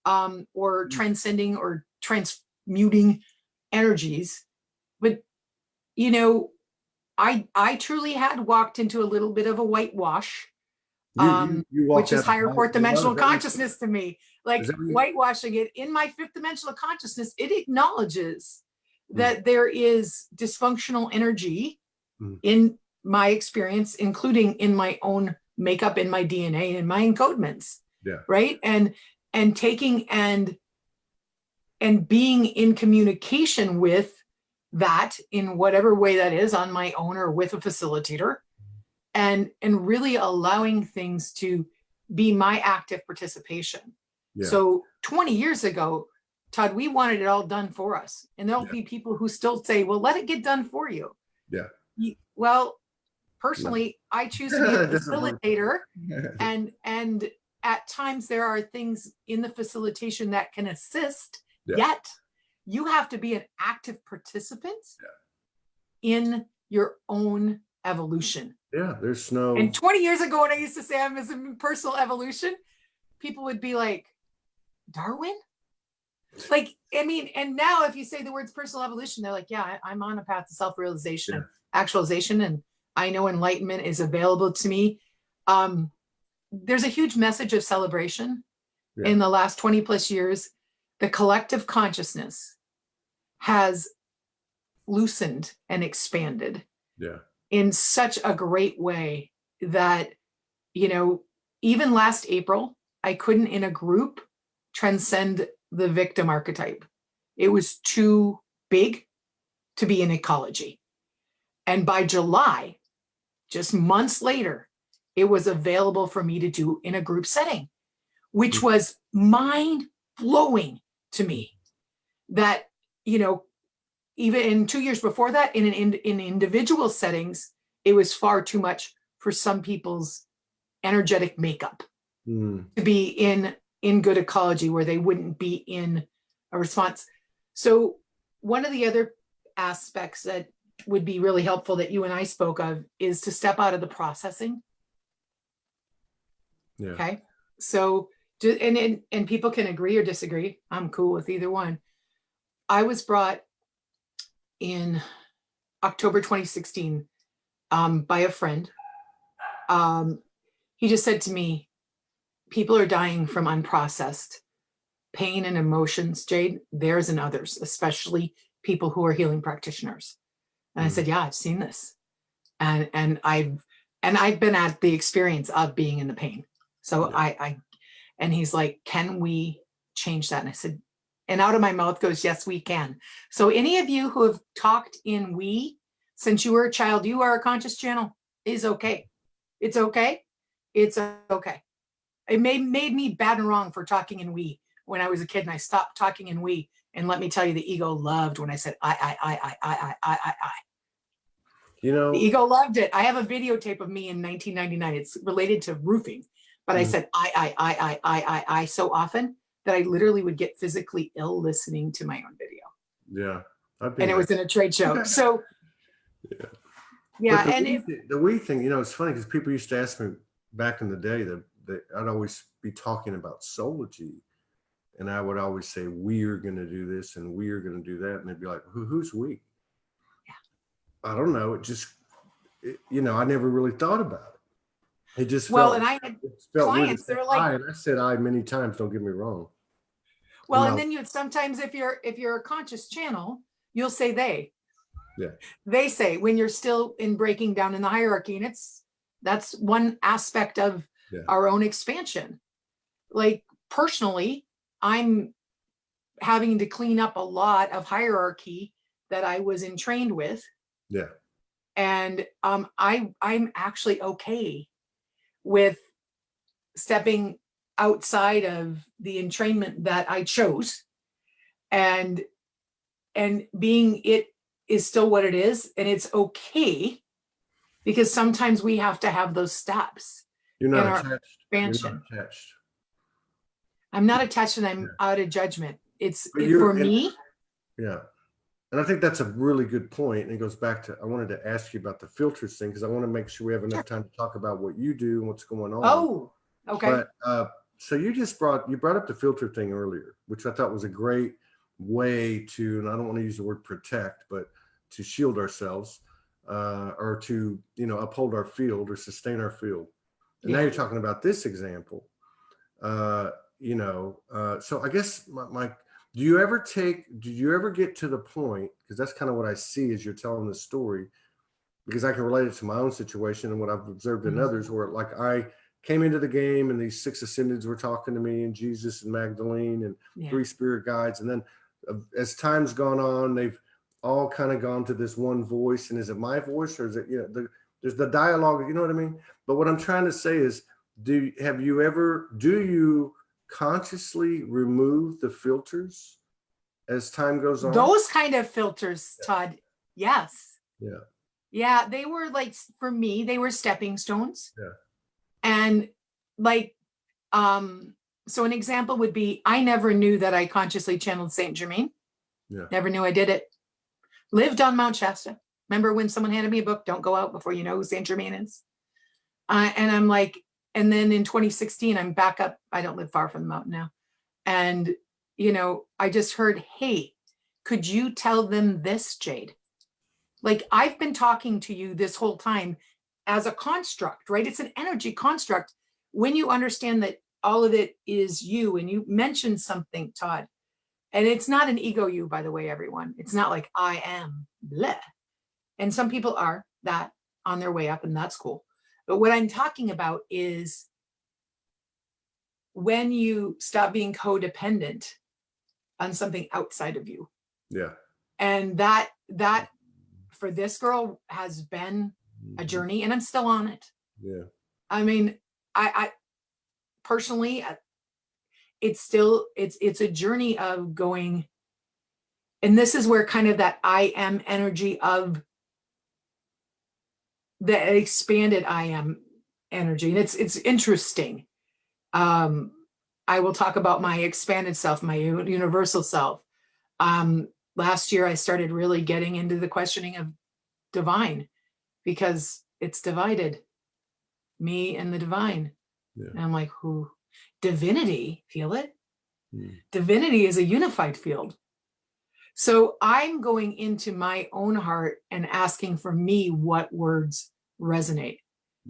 or transcending or transmuting energies, but you know, I truly had walked into a little bit of a whitewash, you which is higher fourth dimensional consciousness to me. Like whitewashing it in my fifth dimensional consciousness, it acknowledges that there is dysfunctional energy in my experience, including in my own makeup, in my DNA, and my encodements. Yeah. Right. And taking and being in communication with that in whatever way that is, on my own or with a facilitator, and really allowing things to be my active participation. Yeah. So 20 years ago, Todd, we wanted it all done for us. And there'll be people who still say, well, let it get done for you. Yeah. Well, personally, I choose to be a facilitator. and at times there are things in the facilitation that can assist, yet you have to be an active participant in your own evolution. Yeah, there's no. And 20 years ago, when I used to say I'm in personal evolution, people would be like, Darwin? Like, I mean, and now if you say the words personal evolution, they're like, yeah, I'm on a path to self-realization and actualization, and I know enlightenment is available to me. There's a huge message of celebration in the last 20 plus years. The collective consciousness has loosened and expanded in such a great way that, you know, even last April, I couldn't in a group transcend the victim archetype. It was too big to be in ecology. And by July, just months later, it was available for me to do in a group setting, which was mind-blowing to me. That, you know, even in 2 years before that, in individual settings, it was far too much for some people's energetic makeup to be in good ecology, where they wouldn't be in a response. So one of the other aspects that would be really helpful that you and I spoke of is to step out of the processing. Yeah. Okay. So, and people can agree or disagree. I'm cool with either one. I was brought in October 2016 by a friend. He just said to me, people are dying from unprocessed pain and emotions, Jade, theirs and others, especially people who are healing practitioners. And I said, yeah, I've seen this. And I've been at the experience of being in the pain. So and he's like, can we change that? And I said, and out of my mouth goes, yes, we can. So any of you who have talked in we since you were a child, you are a conscious channel, is okay. It's okay. It's okay. It made me bad and wrong for talking in we when I was a kid, and I stopped talking in we. And let me tell you, the ego loved when I said I. You know, the ego loved it. I have a videotape of me in 1999. It's related to roofing, but I said I so often that I literally would get physically ill listening to my own video. Yeah, and it was in a trade show. So, Yeah. But And the we thing, you know, it's funny because people used to ask me back in the day that I'd always be talking about Soulogy, and I would always say, we're going to do this and we're going to do that. And they'd be like, who's we? I don't know. You know, I never really thought about it. It just well, felt, and I had it felt weird to clients say that are like, I, and I said I many times, don't get me wrong. well, and then you'd sometimes, if you're a conscious channel, you'll say Yeah. they say when you're still in breaking down in the hierarchy. And that's one aspect of our own expansion. Like personally, I'm having to clean up a lot of hierarchy that I was entrained with. Yeah. And I'm actually okay with stepping outside of the entrainment that I chose, and being it is still what it is, and it's okay, because sometimes we have to have those steps. You're in not our attached. expansion. You're not attached. I'm not attached, and I'm out of judgment. It's for me. Yeah. And I think that's a really good point. And it goes back to, I wanted to ask you about the filters thing, because I want to make sure we have enough time to talk about what you do and what's going on. Oh, okay. But so you brought up the filter thing earlier, which I thought was a great way to, and I don't want to use the word protect, but to shield ourselves, or to, you know, uphold our field or sustain our field. And now you're talking about this example. You know, so I guess my do you ever get to the point, because that's kind of what I see as you're telling this story, because I can relate it to my own situation and what I've observed in others, where like I came into the game and these 6 ascendeds were talking to me, and Jesus and Magdalene and 3 spirit guides. And then as time's gone on, they've all kind of gone to this one voice. And is it my voice, or is it, you know, there's the dialogue, you know what I mean? But what I'm trying to say is, do you consciously remove the filters as time goes on? Those kind of filters, Todd. Yes. Yeah. Yeah. They were like, for me, they were stepping stones. Yeah. And like, so an example would be, I never knew that I consciously channeled Saint Germain. Yeah. Never knew I did it. Lived on Mount Shasta. Remember when someone handed me a book, don't go out before you know who Saint Germain is. And I'm like, and then in 2016, I'm back up. I don't live far from the mountain now. And, you know, I just heard, hey, could you tell them this, Jade? Like, I've been talking to you this whole time as a construct, right? It's an energy construct. When you understand that all of it is you, and you mentioned something, Todd, and it's not an ego you, by the way, everyone. It's not like I am bleh. And some people are that on their way up, and that's cool. But what I'm talking about is when you stop being codependent on something outside of you. Yeah. And that for this girl has been a journey, and I'm still on it. Yeah. I mean, I personally, it's a journey of going, and this is where kind of that I am energy of the expanded I am energy. And it's interesting. I will talk about my expanded self, my universal self. Last year, I started really getting into the questioning of divine, because it's divided, me and the divine. Yeah. And I'm like, who? Divinity, feel it? Divinity is a unified field. So I'm going into my own heart and asking for me what words resonate.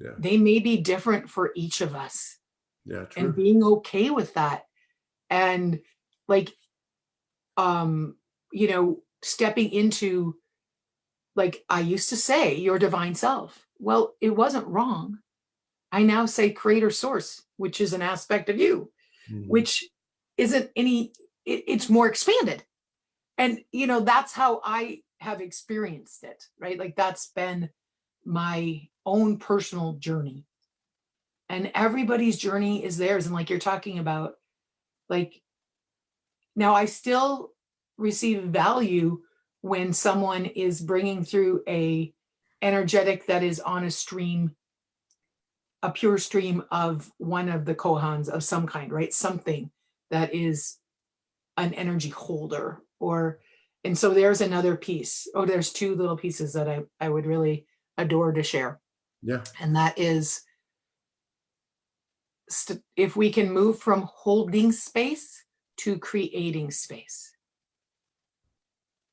Yeah. They may be different for each of us. Yeah, true. And being okay with that. And like, you know, stepping into, like I used to say, your divine self. Well, it wasn't wrong. I now say creator source, which is an aspect of you, which isn't any, it's more expanded. And, you know, that's how I have experienced it, right? Like that's been my own personal journey. And everybody's journey is theirs. And like you're talking about, like, now I still receive value when someone is bringing through a energetic that is on a stream, a pure stream of one of the kohans of some kind, right? Something that is an energy holder, or, and so there's another piece. Oh, there's 2 little pieces that I would really adore to share. Yeah. And that is, if we can move from holding space to creating space.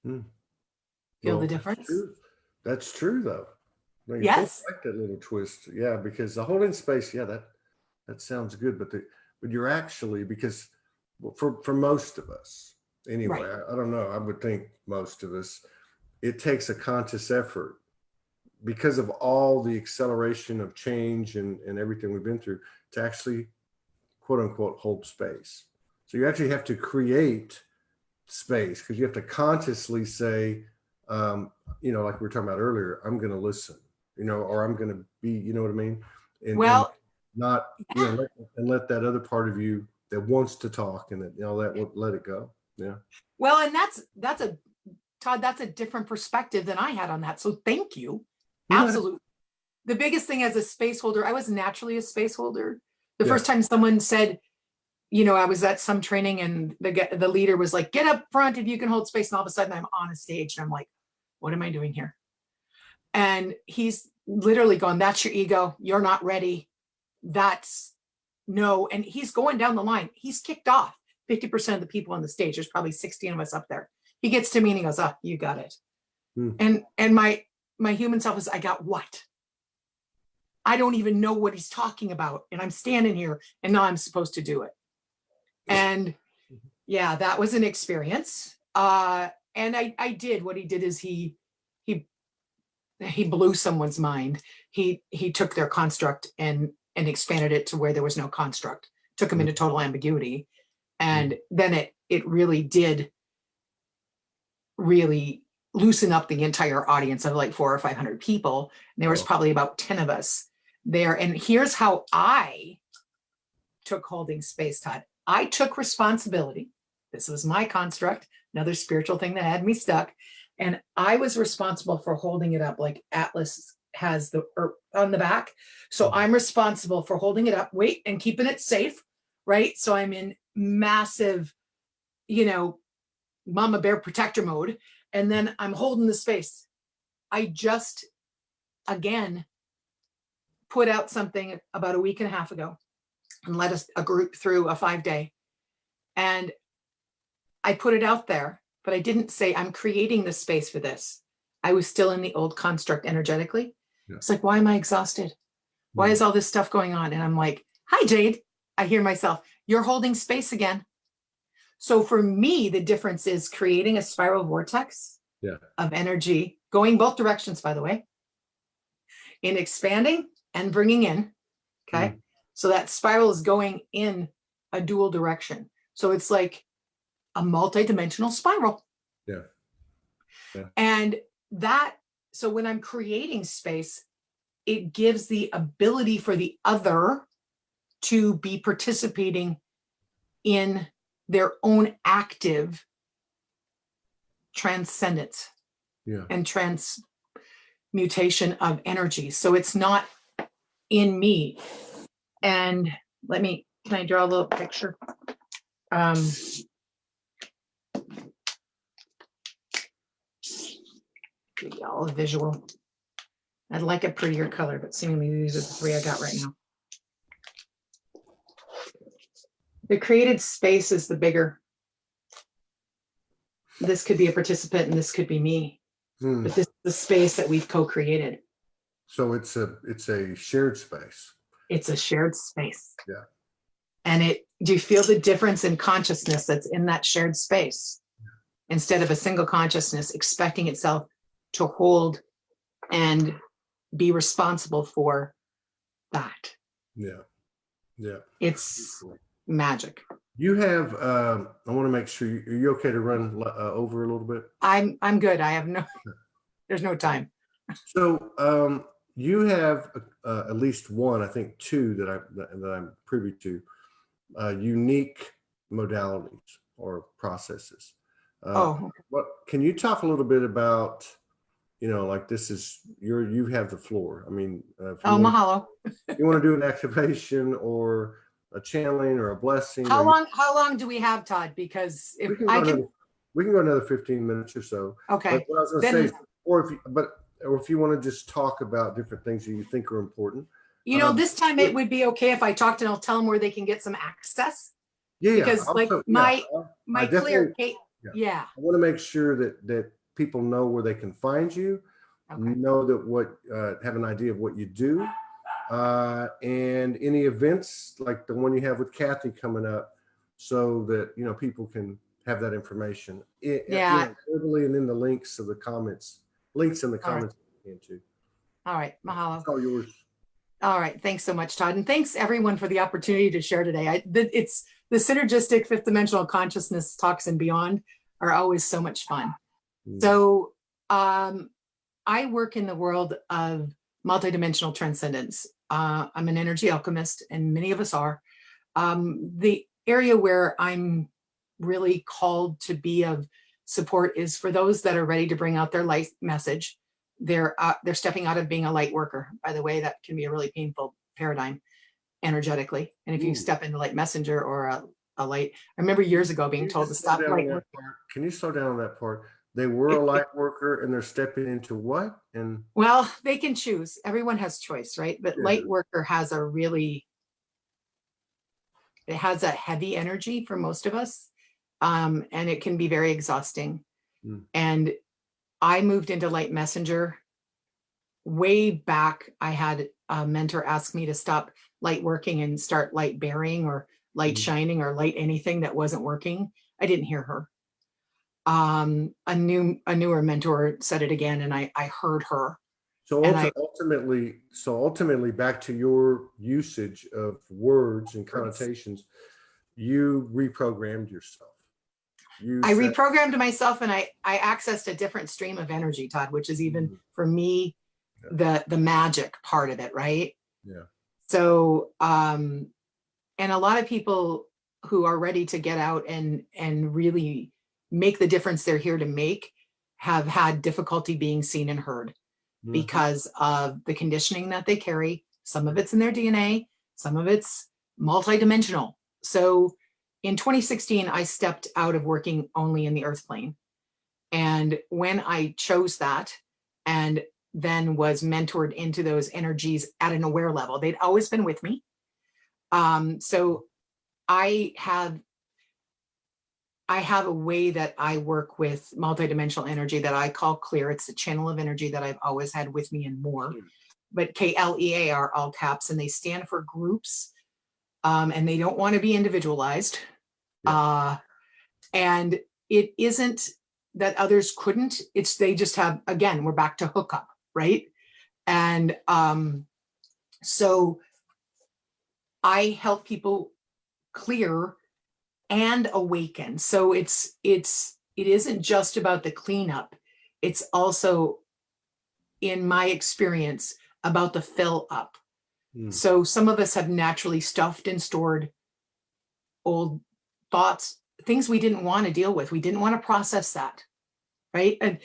Feel the difference? That's true though. I Yes. I like that little twist. Yeah, because the holding space, yeah, that sounds good. But you're actually, because for most of us anyway, Right. I don't know, I would think most of us, it takes a conscious effort because of all the acceleration of change and everything we've been through to actually, quote unquote, hold space. So you actually have to create space, because you have to consciously say, you know, like we were talking about earlier, I'm going to listen, you know, or I'm going to be, you know what I mean? And not, you know, let that other part of you that wants to talk and that, you know, let it go. Yeah. Well, and that's a, Todd, that's a different perspective than I had on that. So thank you. Absolutely. The biggest thing as a space holder, I was naturally a space holder. The first time someone said, you know, I was at some training and the leader was like, get up front if you can hold space. And all of a sudden I'm on a stage and I'm like, what am I doing here? And he's literally going, that's your ego. You're not ready. That's no. And he's going down the line. He's kicked off 50% of the people on the stage. There's probably 16 of us up there. He gets to me and he goes, oh, you got it. And my human self is, I got what? I don't even know what he's talking about. And I'm standing here and now I'm supposed to do it. And yeah, that was an experience. And I did, what he did is he blew someone's mind. He took their construct and expanded it to where there was no construct, took them into total ambiguity. And then it really did loosen up the entire audience of like 400 or 500 people. And there was probably about 10 of us there. And here's how I took holding space, Todd. I took responsibility. This was my construct, another spiritual thing that had me stuck. And I was responsible for holding it up like Atlas has the on the back. So I'm responsible for holding it up, and keeping it safe, right? So I'm in massive, you know, mama bear protector mode. And then I'm holding the space. I just, again, put out something about a week and a half ago and led a group through a 5-day. And I put it out there, but I didn't say I'm creating the space for this. I was still in the old construct energetically. It's like, why am I exhausted? Why is all this stuff going on? And I'm like, hi, Jade. I hear myself, you're holding space again. So for me, the difference is creating a spiral vortex of energy, going both directions, by the way, in expanding and bringing in. Okay. So that spiral is going in a dual direction. So it's like a multidimensional spiral. And so when I'm creating space, it gives the ability for the other to be participating in their own active transcendence and transmutation of energy. So it's not in me. And can I draw a little picture? Give y'all a visual. I'd like a prettier color, but seemingly these are the 3 I got right now. The created space is the bigger. This could be a participant and this could be me. But this is the space that we've co-created. So it's a shared space. It's a shared space. Yeah. And do you feel the difference in consciousness that's in that shared space? Instead of a single consciousness expecting itself to hold and be responsible for that. It's magic. You have I want to make sure are you okay to run over a little bit? I'm good. I have there's no time. So you have at least one, I think 2 that I'm privy to, unique modalities or processes. What can you talk a little bit about? You know, like this is you have the floor. I mean, mahalo. You want to do an activation or a channeling or a blessing? How long do we have, Todd? Because if we can go another 15 minutes or so. Okay. But what I was going to say, or if you want to just talk about different things that you think are important. You know, this time it would be okay if I talked and I'll tell them where they can get some access. Yeah, because like my clear, I want to make sure that people know where they can find you, know that have an idea of what you do, and any events like the one you have with Kathy coming up, so that people can have that information. Verbally, and in the links in the comments. Too. All right, mahalo. It's all yours. All right, thanks so much, Todd, and thanks everyone for the opportunity to share today. It's the synergistic fifth dimensional consciousness talks and beyond are always so much fun. So I work in the world of multidimensional transcendence. I'm an energy alchemist, and many of us are. The area where I'm really called to be of support is for those that are ready to bring out their light message. They're stepping out of being a light worker. By the way, that can be a really painful paradigm energetically. And if you step into light messenger or a light, I remember years ago being told to stop light work. Can you slow down on that part? They were a light worker and they're stepping into what? And well, they can choose. Everyone has choice, right? But light worker has it has a heavy energy for most of us. And it can be very exhausting. And I moved into light messenger way back. I had a mentor ask me to stop light working and start light bearing or light shining or light anything that wasn't working. I didn't hear her. A newer mentor said it again, and I heard her. So ultimately, back to your usage of words and connotations, you reprogrammed yourself. I reprogrammed myself, and I accessed a different stream of energy, Todd, which is even for me the magic part of it, right? Yeah. So and a lot of people who are ready to get out and really make the difference they're here to make have had difficulty being seen and heard because of the conditioning that they carry. Some of it's in their DNA, some of it's multidimensional. So in 2016, I stepped out of working only in the earth plane. And when I chose that and then was mentored into those energies at an aware level, they'd always been with me. So I have a way that I work with multidimensional energy that I call clear. It's a channel of energy that I've always had with me and more. But KLEAR, all caps, and they stand for groups. And they don't want to be individualized. And it isn't that others couldn't, it's they just have, again, we're back to hookup, right? And so I help people clear and awaken. So it isn't just about the cleanup. It's also, in my experience, about the fill up. So some of us have naturally stuffed and stored old thoughts, things we didn't want to deal with. We didn't want to process that, right? And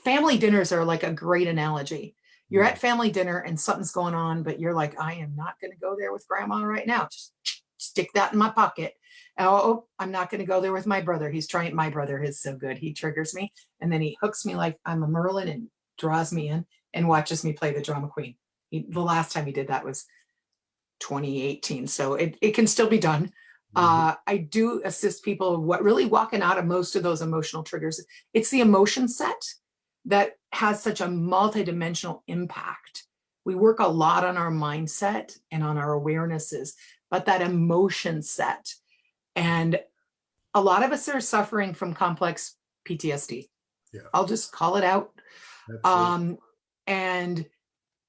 family dinners are like a great analogy. You're at family dinner and something's going on, but you're like, I am not going to go there with grandma right now. Just stick that in my pocket. Oh, I'm not going to go there with my brother. My brother is so good. He triggers me. And then he hooks me like I'm a Merlin and draws me in and watches me play the drama queen. The last time he did that was 2018. So it can still be done. I do assist people really walking out of most of those emotional triggers. It's the emotion set that has such a multidimensional impact. We work a lot on our mindset and on our awarenesses, but that emotion set. And a lot of us are suffering from complex PTSD. I'll just call it out. And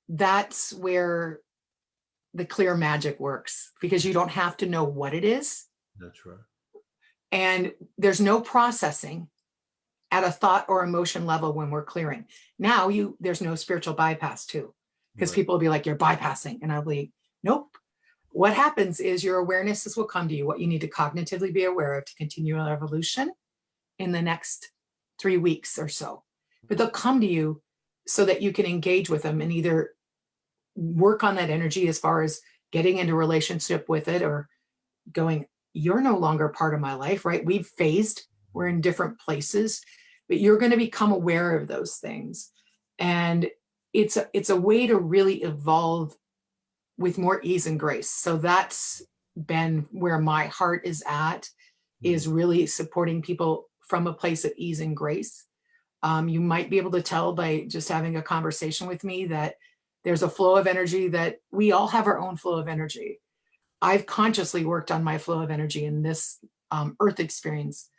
that's where the clear magic works, because you don't have to know what it is. That's right. And there's no processing at a thought or emotion level when we're clearing. Now there's no spiritual bypass too, because people will be like, you're bypassing. And I'll be, nope. What happens is your awarenesses will come to you, what you need to cognitively be aware of to continue your evolution in the next 3 weeks or so. But they'll come to you so that you can engage with them and either work on that energy as far as getting into relationship with it or going, you're no longer part of my life, right? We've phased, we're in different places, but you're going to become aware of those things. And it's a way to really evolve with more ease and grace. So that's been where my heart is at, is really supporting people from a place of ease and grace. You might be able to tell by just having a conversation with me that there's a flow of energy, that we all have our own flow of energy. I've consciously worked on my flow of energy in this earth experience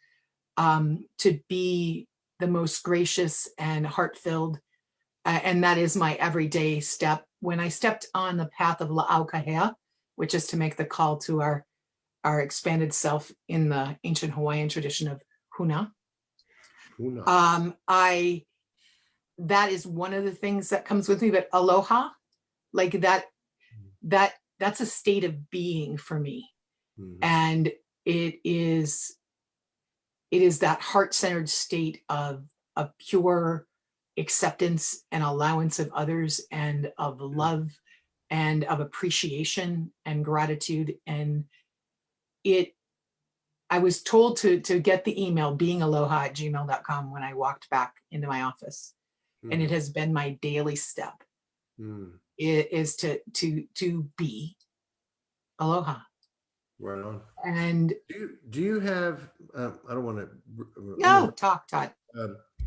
to be the most gracious and heart-filled. And that is my everyday step. When I stepped on the path of La'aukahea, which is to make the call to our expanded self in the ancient Hawaiian tradition of Huna. That is one of the things that comes with me, but aloha, like that's a state of being for me. And it is that heart-centered state of pure acceptance and allowance of others, and of love and of appreciation and gratitude. And I was told to get the email beingaloha@gmail.com when I walked back into my office. And it has been my daily step. It is to be aloha. Right on. And do you have I don't want to no talk, Todd.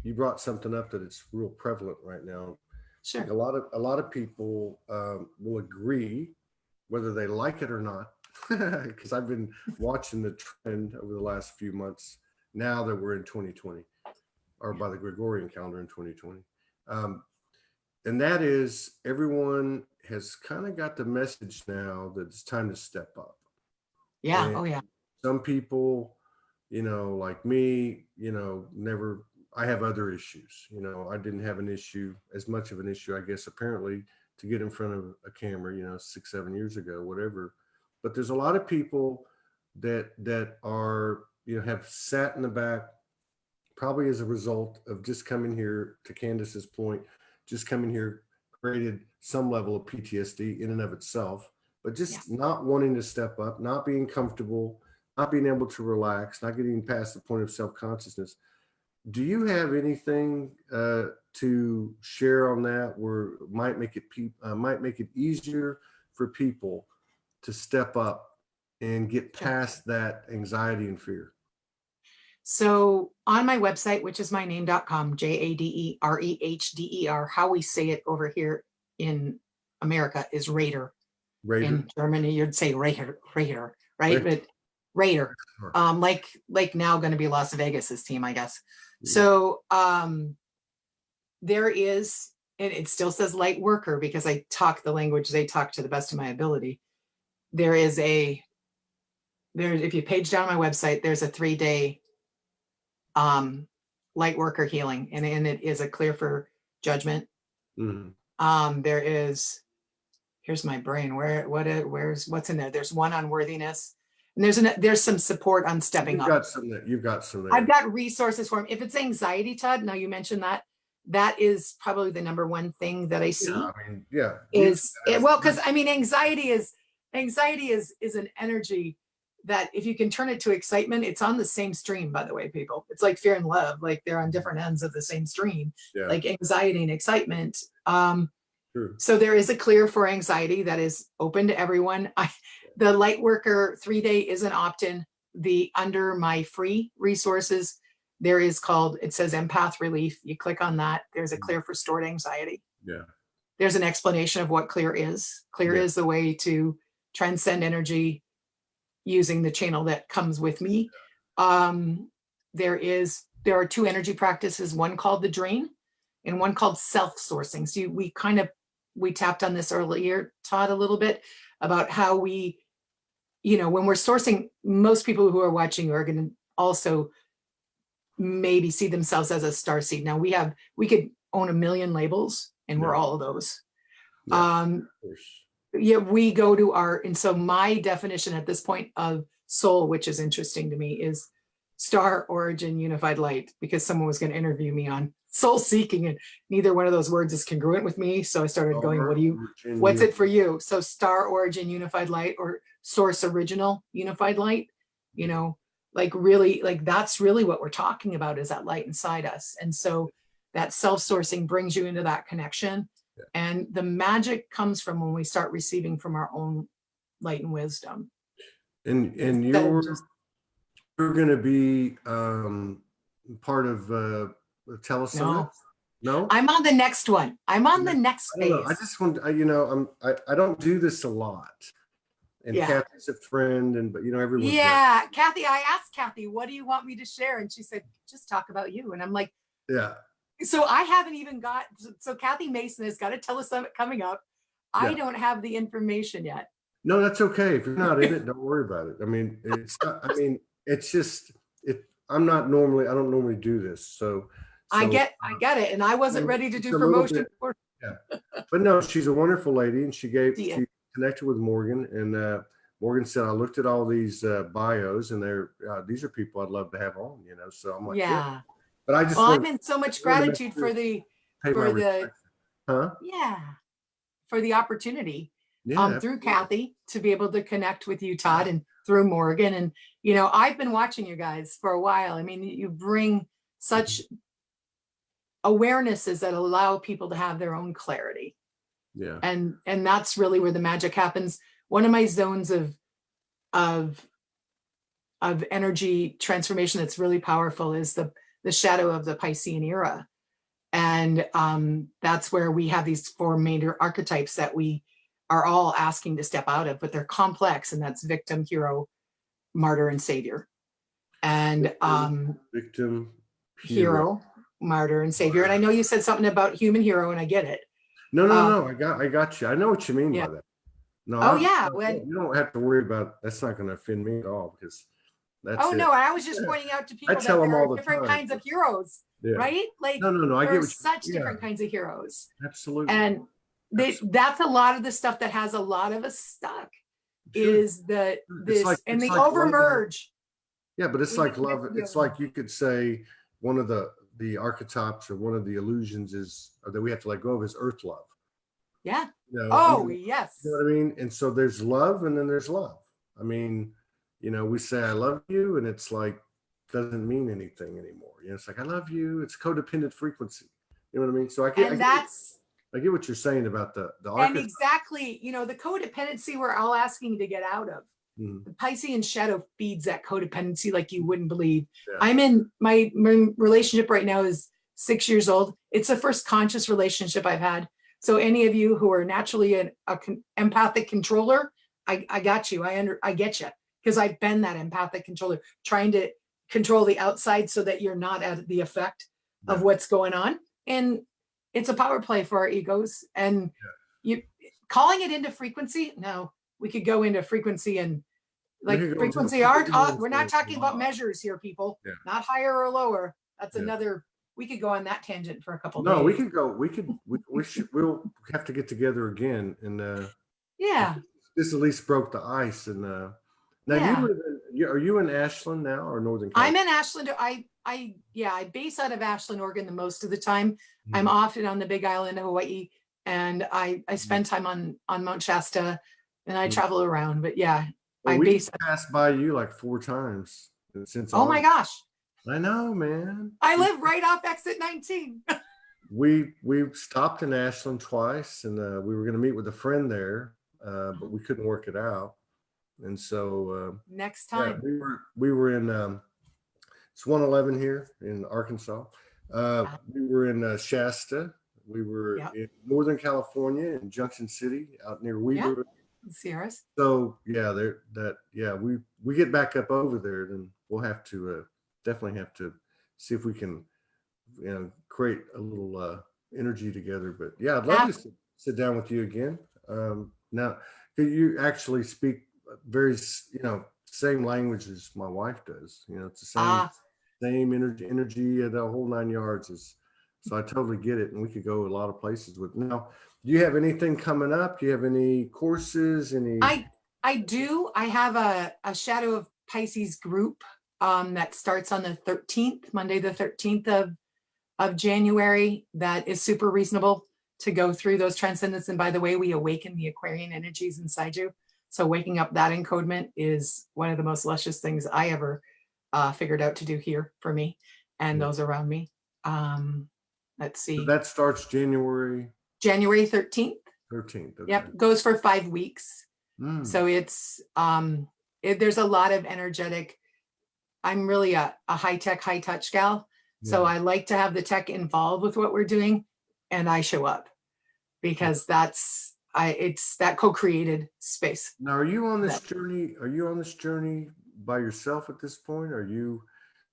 You brought something up that it's real prevalent right now. Sure. A lot of people will agree, whether they like it or not, because I've been watching the trend over the last few months, now that we're in 2020, or by the Gregorian calendar in 2020. And that is, everyone has kind of got the message now that it's time to step up. Yeah. And oh yeah. Some people, like me, I have other issues. I didn't have as much of an issue, I guess, apparently, to get in front of a camera, 6-7 years ago, whatever. But there's a lot of people that are, have sat in the back, probably as a result of just coming here, to Candace's point, just coming here created some level of PTSD in and of itself, but just not wanting to step up, not being comfortable, not being able to relax, not getting past the point of self-consciousness. Do you have anything to share on that, where might make it easier for people to step up and get past that anxiety and fear? So on my website, which is myname.com, JADEREHDER, how we say it over here in America is Rehder. In Germany, you'd say Rehder, right? But Rehder, like now going to be Las Vegas's team, I guess. Yeah. So there is, and it still says light worker because I talk the language they talk to the best of my ability. If you page down my website, there's a 3-day light worker healing, and it is a clear for judgment. There is, here's my brain, what's in there? There's one on worthiness, and there's some support on stepping up. You've got some there. I've got resources for him. If it's anxiety, Todd, now you mentioned that is probably the number one thing that I see. Because I mean, anxiety is an energy that, if you can turn it to excitement, it's on the same stream, by the way, people. It's like fear and love, like they're on different ends of the same stream, like anxiety and excitement. So there is a clear for anxiety that is open to everyone. The light worker 3-day is an opt-in. Under my free resources, there is it says empath relief. You click on that. There's a clear for stored anxiety. Yeah. There's an explanation of what clear is. Clear is the way to transcend energy using the channel that comes with me. There are 2 energy practices, one called the drain and one called self-sourcing. So we tapped on this earlier, Todd, a little bit about how when we're sourcing, most people who are watching are going to also maybe see themselves as a starseed. Now we could own 1 million labels, and we're all of those. We go to and so my definition at this point of soul, which is interesting to me, is star origin unified light, because someone was going to interview me on soul seeking, and neither one of those words is congruent with me. So I started going, what's it for you? So star origin unified light, or source original unified light, that's really what we're talking about, is that light inside us. And so that self-sourcing brings you into that connection. And the magic comes from when we start receiving from our own light and wisdom. And you're going to be part of telesummit? No, I'm on the next one. I'm on the next phase. I just want, you know, I don't do this a lot. And Kathy's a friend, but you know, everyone's Kathy, I asked Kathy, what do you want me to share? And she said, just talk about you. And I'm like, so I haven't even got, so Kathy Mason has got a telesummit coming up. I don't have the information yet. No, that's okay. If you're not in it, don't worry about it. I mean, it's just, I don't normally do this. So I get it. And I wasn't ready to do promotion for. But no, she's a wonderful lady, and she connected with Morgan, and Morgan said, I looked at all these bios, and these are people I'd love to have on, you know. So I'm like, but I just I'm in so much gratitude for the opportunity through Kathy to be able to connect with you, Todd, and through Morgan. And you know, I've been watching you guys for a while. I mean, you bring such awarenesses that allow people to have their own clarity. And that's really where the magic happens. One of my zones of energy transformation that's really powerful is the shadow of the Piscean era. And that's where we have these 4 major archetypes that we are all asking to step out of, but they're complex, and that's victim, hero, martyr, and savior. And victim, hero, martyr, and savior. And I know you said something about human hero, and I get it. No, I got you. I know what you mean by that. No, you don't have to worry about, that's not going to offend me at all, because that's no, I was just pointing out to people that there are different kinds of heroes, right? Like, no, I get such different kinds of heroes. Absolutely. And that's a lot of the stuff that has a lot of us stuck is the overmerge. Yeah, but it's like love. It's like you could say one of the archetypes or one of the illusions that we have to let go of is earth love. Yeah. You know, yes. You know what I mean? And so there's love, and then there's love. I mean, you know, we say I love you, and it's like doesn't mean anything anymore. You know, it's like I love you. It's codependent frequency. You know what I mean? So I get what you're saying about the and exactly, you know, the codependency we're all asking to get out of. The Piscean shadow feeds that codependency like you wouldn't believe. I'm in my relationship right now is 6 years old. It's the first conscious relationship I've had. So any of you who are naturally an empathic controller, I got you. I get you, because I've been that empathic controller, trying to control the outside so that you're not at the effect of what's going on. And it's a power play for our egos. And you calling it into frequency. No, we could go into frequency and frequency we're not talking about measures here, people. Not higher or lower. That's another. We could go on that tangent for a couple days. No, we could go. We'll have to get together again, and this at least broke the ice. And now are you in Ashland now or Northern California? I'm in Ashland. I base out of Ashland, Oregon, the most of the time. I'm often on the Big Island of Hawaii, and I spend time on Mount Shasta, and I travel around. But we passed by you like 4 times since. Oh my gosh! I know, man. I live right off exit 19. We stopped in Ashland twice, and we were going to meet with a friend there, but we couldn't work it out. And so next time we were in it's 111 here in Arkansas. We were in Shasta. We were in Northern California in Junction City, out near Weber. Sierras. So we get back up over there, then we'll have to definitely have to see if we can create a little energy together. But I'd love to sit down with you again. Now you actually speak very same language as my wife does. It's the same energy the whole 9 yards. So I totally get it, and we could go a lot of places with. Now, do you have anything coming up? Do you have any courses? I do. I have a Shadow of Pisces group that starts on the 13th, Monday the 13th of January. That is super reasonable to go through those transcendence. And by the way, we awaken the Aquarian energies inside you. So waking up that encodement is one of the most luscious things I ever figured out to do here for me and those around me. Let's see. So that starts January. January 13th. 13th. Okay. Yep. Goes for 5 weeks. Mm. So it's, there's a lot of energetic. I'm really a high-tech, high-touch gal. Yeah. So I like to have the tech involved with what we're doing, and I show up because it's that co-created space. Now, are you on this journey? Are you on this journey by yourself at this point? Are you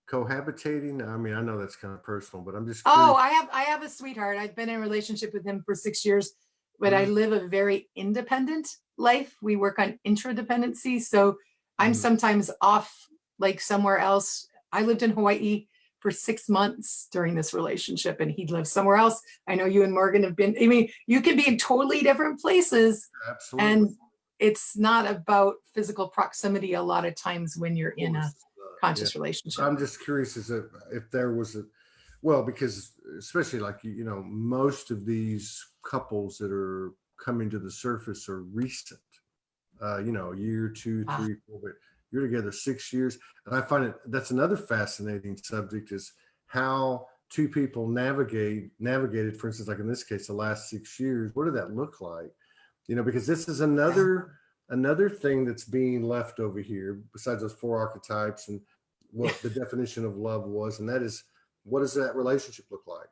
cohabitating? I mean, I know that's kind of personal, but I'm just curious. Oh, I have a sweetheart. I've been in a relationship with him for 6 years, but I live a very independent life. We work on intradependency. So I'm sometimes off like somewhere else. I lived in Hawaii for 6 months during this relationship, and he lives somewhere else. I know you and Morgan have been, I mean, you can be in totally different places. Absolutely. And it's not about physical proximity a lot of times when you're in a conscious relationship. I'm just curious as if there was well, because especially like, you know, most of these couples that are coming to the surface are recent, you know, a year, 2, 3, 4, but you're together 6 years. And I find that's another fascinating subject, is how two people navigated, for instance, like in this case, the last 6 years. What did that look like? You know, because this is another thing that's being left over here besides those 4 archetypes and what the definition of love was. And that is, what does that relationship look like?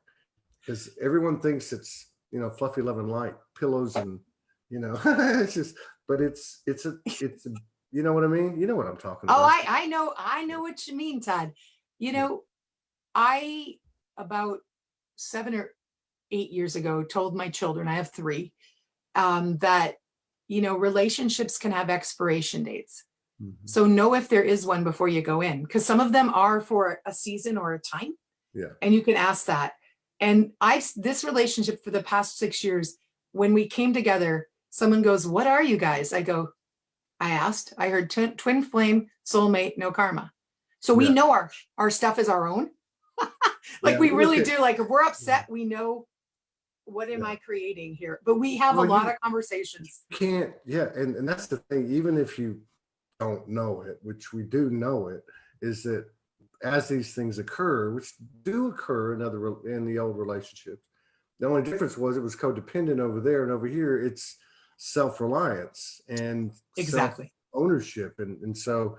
Because everyone thinks it's, you know, fluffy love and light, pillows and, you know, it's just, but it's a, you know what I mean? You know what I'm talking about. Oh, I know what you mean, Todd. You know, I, about 7 or 8 years ago, told my children, I have 3, that, you know, relationships can have expiration dates. So know if there is one before you go in, because some of them are for a season or a time. Yeah. And you can ask that. And this relationship for the past 6 years, when we came together, someone goes, "What are you guys?" I heard twin flame, soulmate, no karma. So we know our stuff is our own. Like we really do. Like if we're upset, we know, what am I creating here? But we have a lot of conversations. And that's the thing, even if you don't know it, which we do know it, is that as these things occur, which do occur in the old relationships, the only difference was it was codependent over there, and over here it's self-reliance and self-ownership. And so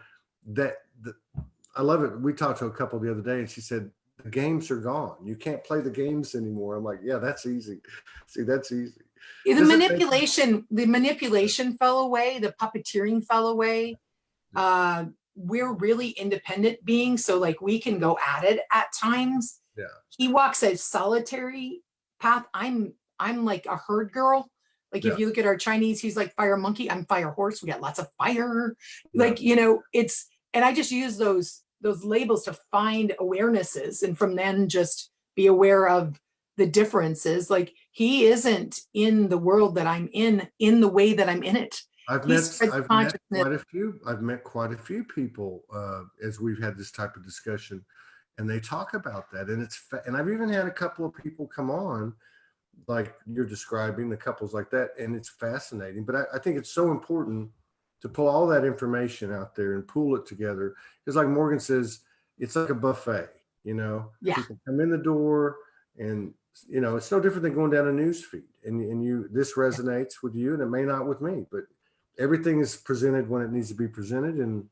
I love it. We talked to a couple the other day, and she said, the games are gone. You can't play the games anymore. I'm like, yeah, that's easy. See, that's easy. The manipulation fell away. The puppeteering fell away. We're really independent beings, so like we can go at it at times. Yeah. He walks a solitary path. I'm like a herd girl. Like if you look at our Chinese, he's like fire monkey. I'm fire horse. We got lots of fire. Like, you know, and I just use those labels to find awarenesses, and from then just be aware of the differences. Like he isn't in the world that I'm in the way that I'm in it. I've met quite a few people as we've had this type of discussion, and they talk about that. And and I've even had a couple of people come on, like you're describing, the couples like that, and it's fascinating. But I think it's so important to pull all that information out there and pool it together, because like Morgan says, it's like a buffet. You know, people come in the door, and you know, it's no different than going down a news feed, and this resonates with you, and it may not with me, but everything is presented when it needs to be presented. And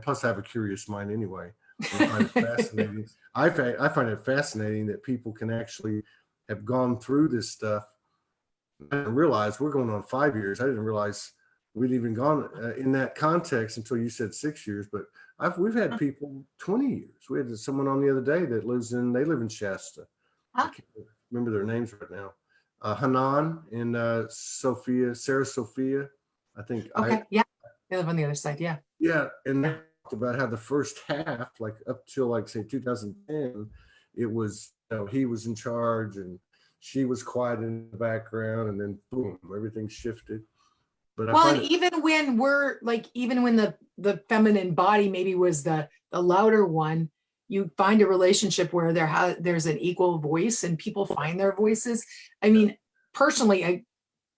plus I have a curious mind anyway. I find it fascinating. I find it fascinating that people can actually have gone through this stuff. I didn't realize we're going on 5 years. I didn't realize we'd even gone in that context until you said 6 years, but we've had people 20 years. We had someone on the other day that they live in Shasta. I can't remember their names right now. Hanan and Sarah Sophia, I think. Okay, they live on the other side, yeah. Yeah, and they talked about how the first half, like up till like say 2010, it was, you know, he was in charge and she was quiet in the background, and then boom, everything shifted. But even when the feminine body maybe was the louder one, you find a relationship where there's an equal voice and people find their voices. I mean, personally,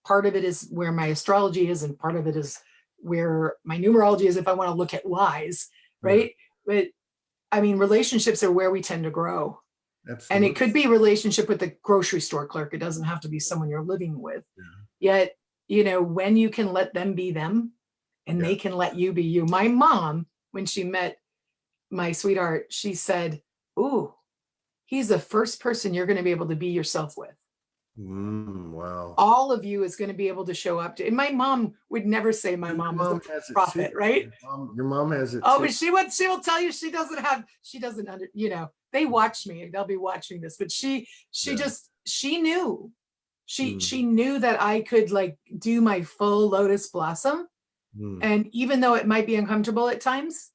part of it is where my astrology is, and part of it is where my numerology is if I want to look at whys, right? But I mean, relationships are where we tend to grow. And it could be a relationship with the grocery store clerk. It doesn't have to be someone you're living with. Yet, you know, when you can let them be them and they can let you be you. My mom, when she met my sweetheart, she said, "Ooh, he's the first person you're going to be able to be yourself with." Wow. All of you is going to be able to show up to. And my mom would never say my mom is a prophet, right? Your mom has it. Oh, but she will tell you she doesn't under, you know, they watch me, they'll be watching this, but she knew, she knew that I could like do my full lotus blossom. And even though it might be uncomfortable at times.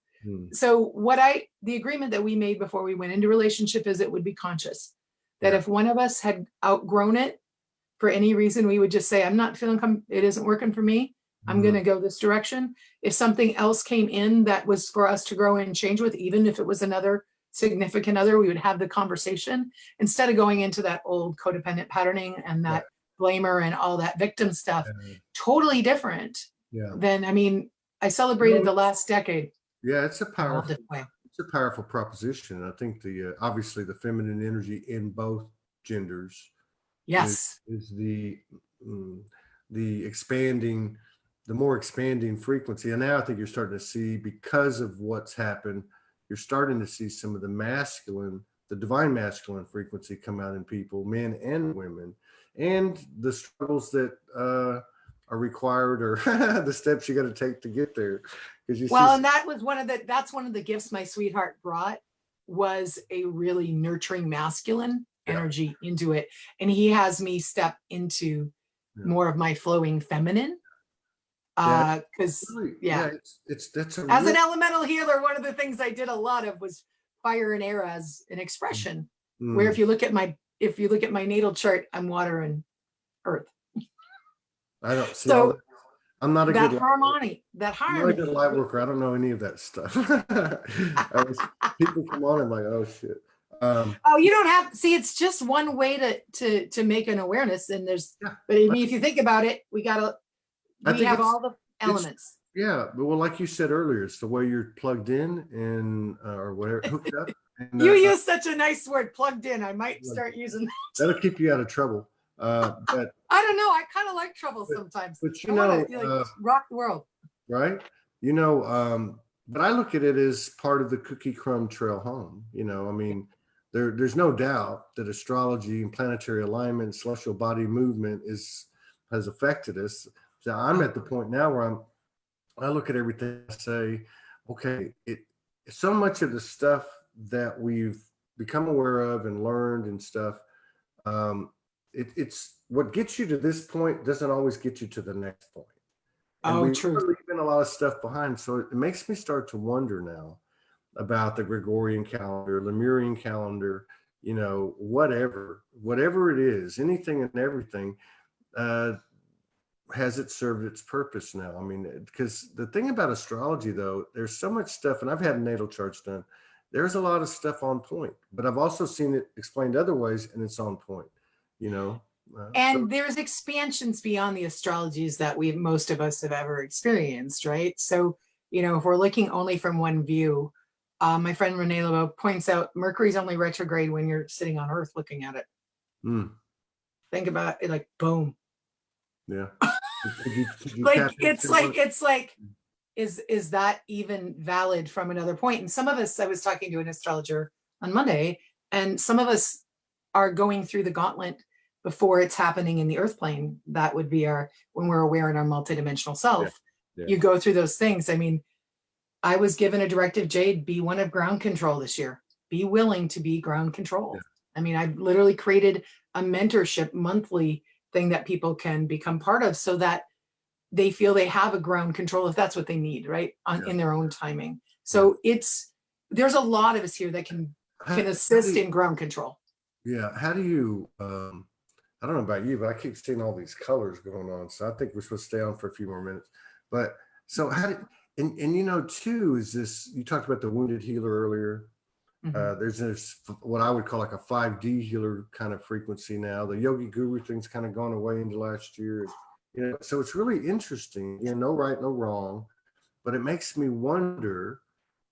So the agreement that we made before we went into relationship is it would be conscious. That if one of us had outgrown it for any reason, we would just say, I'm not feeling, it isn't working for me. I'm going to go this direction. If something else came in that was for us to grow and change with, even if it was another significant other, we would have the conversation instead of going into that old codependent patterning and that blamer and all that victim stuff. Totally different. Then, I mean, I celebrated the last decade. Yeah, it's a powerful proposition. I think obviously the feminine energy in both genders is the expanding, the more expanding frequency. And now I think you're starting to see, because of what's happened, you're starting to see some of the divine masculine frequency come out in people, men and women, and the struggles that are required, or the steps you got to take to get there. And that was that's one of the gifts my sweetheart brought, was a really nurturing masculine energy into it. And he has me step into more of my flowing feminine. Because as an elemental healer, one of the things I did a lot of was fire and air as an expression. Where if you look at my natal chart, I'm water and earth. I don't see so I'm not a good harmony. I'm not a good light worker. I don't know any of that stuff. People come on and like, oh shit. You don't have it's just one way to make an awareness. And there's but I mean, if you think about it, we have all the elements. But well, like you said earlier, it's the way you're plugged in and or whatever, hooked up. And, you use such a nice word, plugged in. I might start using that. That'll keep you out of trouble. But I don't know. I kind of like trouble sometimes. But you know, rock the world, right? You know, but I look at it as part of the cookie crumb trail home. You know, I mean, there's no doubt that astrology and planetary alignment, celestial body movement has affected us. So I'm at the point now where I look at everything and say, okay, so much of the stuff that we've become aware of and learned and stuff, it's what gets you to this point doesn't always get you to the next point. And true. We're leaving a lot of stuff behind. So it makes me start to wonder now about the Gregorian calendar, Lemurian calendar, you know, whatever it is, anything and everything, has it served its purpose now? I mean, because the thing about astrology, though, there's so much stuff, and I've had natal charts done. There's a lot of stuff on point, but I've also seen it explained other ways, and it's on point, you know. And there's expansions beyond the astrologies that most of us have ever experienced, right? So, you know, if we're looking only from one view, my friend Renee Lebeau points out Mercury's only retrograde when you're sitting on Earth looking at it. Think about it, like boom. Yeah. It's like, is that even valid from another point? And some of us, I was talking to an astrologer on Monday, and some of us are going through the gauntlet before it's happening in the earth plane. That would be when we're aware in our multidimensional self. You go through those things. I mean, I was given a directive, Jade, be one of ground control this year. Be willing to be ground control. I mean, I literally created a mentorship monthly thing that people can become part of, so that they feel they have a ground control if that's what they need, right? In their own timing. So there's a lot of us here that can assist in ground control. Yeah. How do you, I don't know about you, but I keep seeing all these colors going on. So I think we're supposed to stay on for a few more minutes. But so and you know, too, is this, you talked about the wounded healer earlier. There's this, what I would call like a 5D healer kind of frequency now. The Yogi Guru thing's kind of gone away into last year. You know, so it's really interesting. You know, no right, no wrong, but it makes me wonder,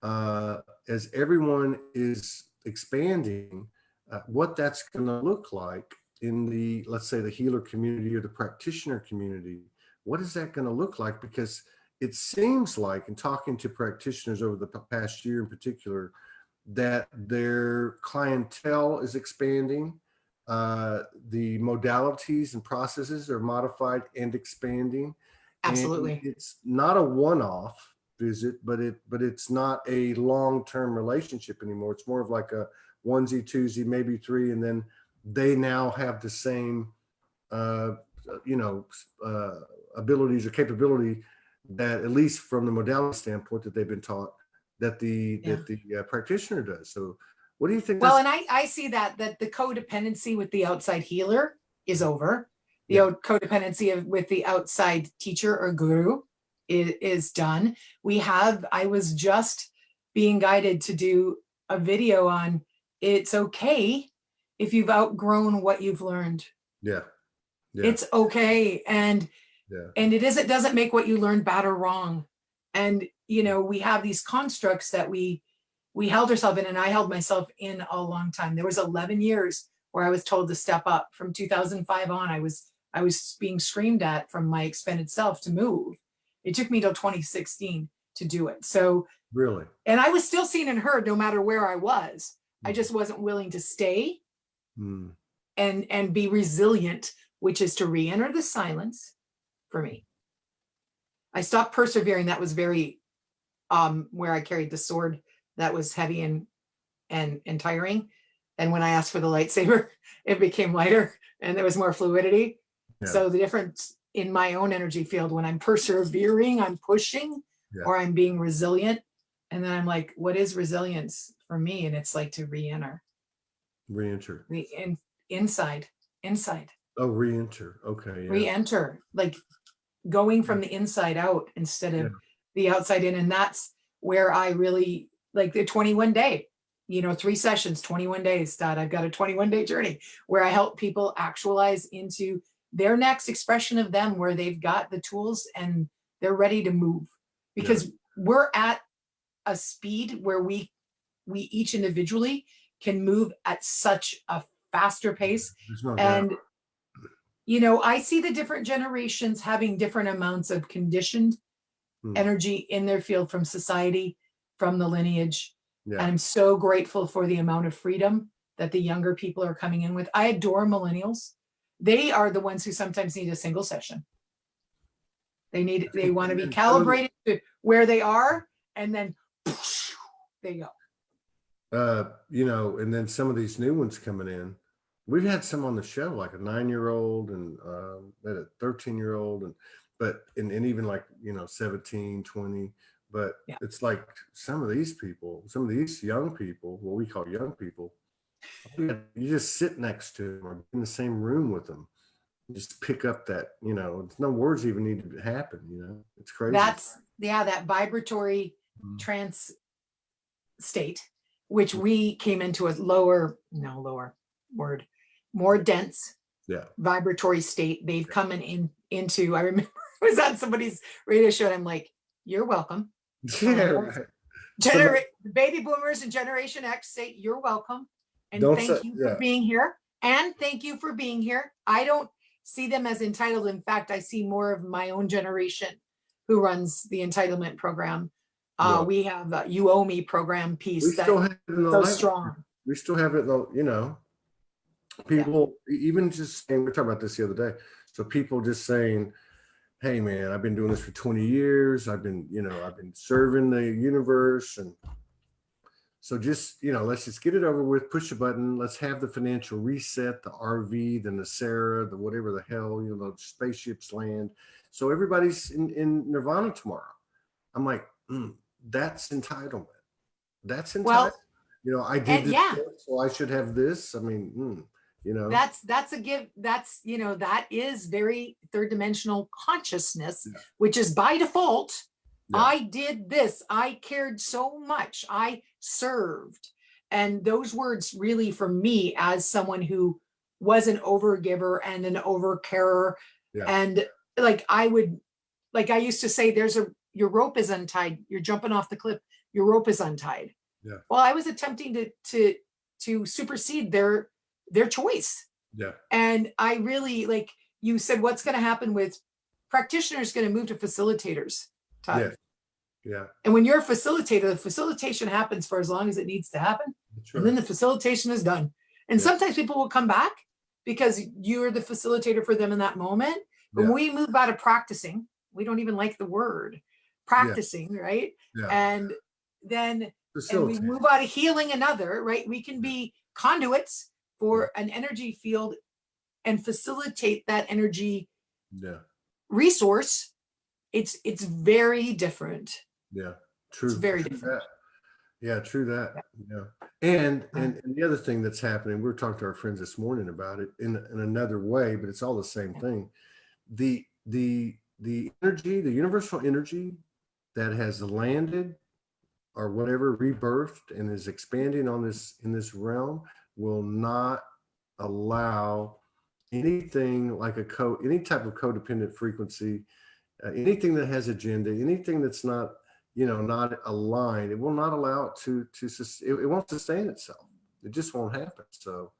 as everyone is expanding, what that's going to look like in the, let's say, the healer community or the practitioner community. What is that going to look like? Because it seems like, in talking to practitioners over the past year in particular, that their clientele is expanding. The modalities and processes are modified and expanding. Absolutely. And it's not a one-off visit, but it's not a long-term relationship anymore. It's more of like a onesie, twosie, maybe three, and then they now have the same, abilities or capability that, at least from the modality standpoint, that they've been taught, that the practitioner does. So, what do you think? Well, and I see that the codependency with the outside healer is over. The codependency with the outside teacher or guru is done. I was just being guided to do a video on, it's okay if you've outgrown what you've learned. Yeah. It's okay. And it doesn't make what you learned bad or wrong. And, we have these constructs that we held ourselves in, and I held myself in a long time. There was 11 years where I was told to step up. From 2005 on, I was being screamed at from my expanded self to move. It took me till 2016 to do it. So really, and I was still seen and heard no matter where I was. I just wasn't willing to stay and be resilient, which is to re-enter the silence for me. I stopped persevering. That was very where I carried the sword that was heavy and tiring. And when I asked for the lightsaber, it became lighter and there was more fluidity. Yeah. So the difference in my own energy field, when I'm persevering, I'm pushing, or I'm being resilient. And then I'm like, what is resilience for me? And it's like to re-enter. Re-enter. Inside. Oh, re-enter. Okay. Yeah. Re-enter, like going from the inside out instead of the outside in. And that's where I really like the 21 day, 3 sessions, 21 days, that I've got a 21-day journey where I help people actualize into their next expression of them, where they've got the tools and they're ready to move, because we're at a speed where we each individually can move at such a faster pace. And I see the different generations having different amounts of conditioned energy in their field from society, from the lineage. And I'm so grateful for the amount of freedom that the younger people are coming in with. I adore millennials. They are the ones who sometimes need a single session. They want to be calibrated to where they are, and then they go. And then some of these new ones coming in. We've had some on the show, like a 9-year-old and a 13-year-old, and even like 17, 20. But it's like some of these young people, what we call young people, you just sit next to them or in the same room with them. You just pick up that, no words even need to happen, it's crazy. That's, that vibratory trance state, which we came into a more dense vibratory state. They've come into, I remember I was on somebody's radio show and I'm like, you're welcome. Baby boomers and Generation X say you're welcome. And thank you for being here. And thank you for being here. I don't see them as entitled. In fact, I see more of my own generation who runs the entitlement program. We have You Owe Me program piece that's so strong. We still have it though, people even just saying, we were talking about this the other day. So people just saying, hey man, I've been doing this for 20 years. I've been serving the universe. And so just, let's just get it over with, push a button. Let's have the financial reset, the RV, the Nacera, the whatever the hell, the spaceships land. So everybody's in Nirvana tomorrow. I'm like, that's entitlement. That's entitlement. Well, I did this, so I should have this. I mean, that's a give. That's, that is very third dimensional consciousness, which is by default. I did this. I cared so much. I served. And those words really, for me, as someone who was an overgiver and an overcarer, and I used to say, your rope is untied. You're jumping off the cliff. Your rope is untied. Well, I was attempting to to supersede their choice. Yeah. And I really, like you said, what's going to happen with practitioners going to move to facilitators, Todd. Yeah. Yeah. And when you're a facilitator, the facilitation happens for as long as it needs to happen. Right. And then the facilitation is done. And sometimes people will come back because you're the facilitator for them in that moment. But when we move out of practicing, we don't even like the word practicing, right? Yeah. And then and we move out of healing another, right? We can be conduits for an energy field and facilitate that energy resource. It's very different. Yeah, true. It's very different. Yeah, true that. Yeah. And the other thing that's happening, we were talking to our friends this morning about it in another way, but it's all the same thing. The energy, the universal energy that has landed or whatever rebirthed and is expanding on this in this realm will not allow anything like any type of codependent frequency, anything that has agenda, anything that's not, not aligned, it will not allow it it won't sustain itself. It just won't happen. So,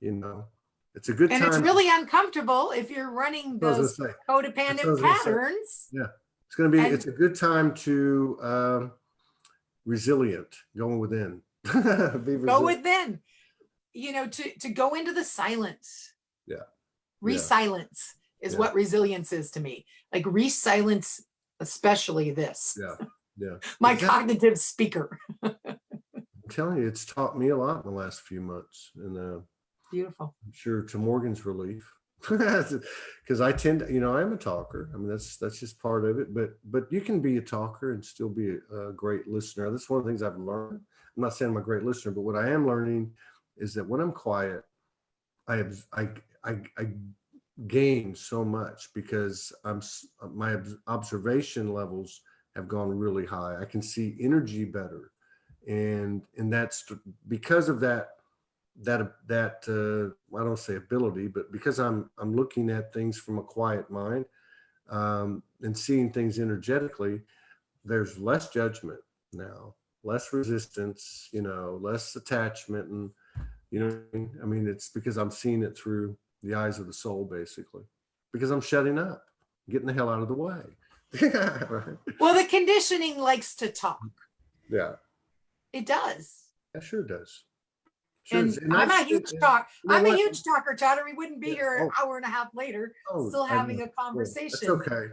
it's a good time. And it's really uncomfortable if you're running those codependent patterns. Yeah. It's going to be, it's a good time to, resilient, going within. Go within, to go into the silence. Yeah. Re-silence is what resilience is to me. Like re-silence, especially this. Yeah. Yeah. My cognitive speaker. I'm telling you, it's taught me a lot in the last few months. And beautiful. I'm sure to Morgan's relief. Because I tend to, I am a talker. I mean, that's just part of it. But you can be a talker and still be a great listener. That's one of the things I've learned. I'm not saying I'm a great listener, but what I am learning is that when I'm quiet, I gain so much because my observation levels have gone really high. I can see energy better, and that's because of that. I don't say ability, but because I'm looking at things from a quiet mind and seeing things energetically, there's less judgment now, less resistance, less attachment, and I mean, it's because I'm seeing it through the eyes of the soul, basically, because I'm shutting up, getting the hell out of the way. Right? Well, the conditioning likes to talk. Yeah, it does. It sure does. And I'm a huge talker. I'm a huge talker, Todd, or we wouldn't be here an hour and a half later still having a conversation. It's okay.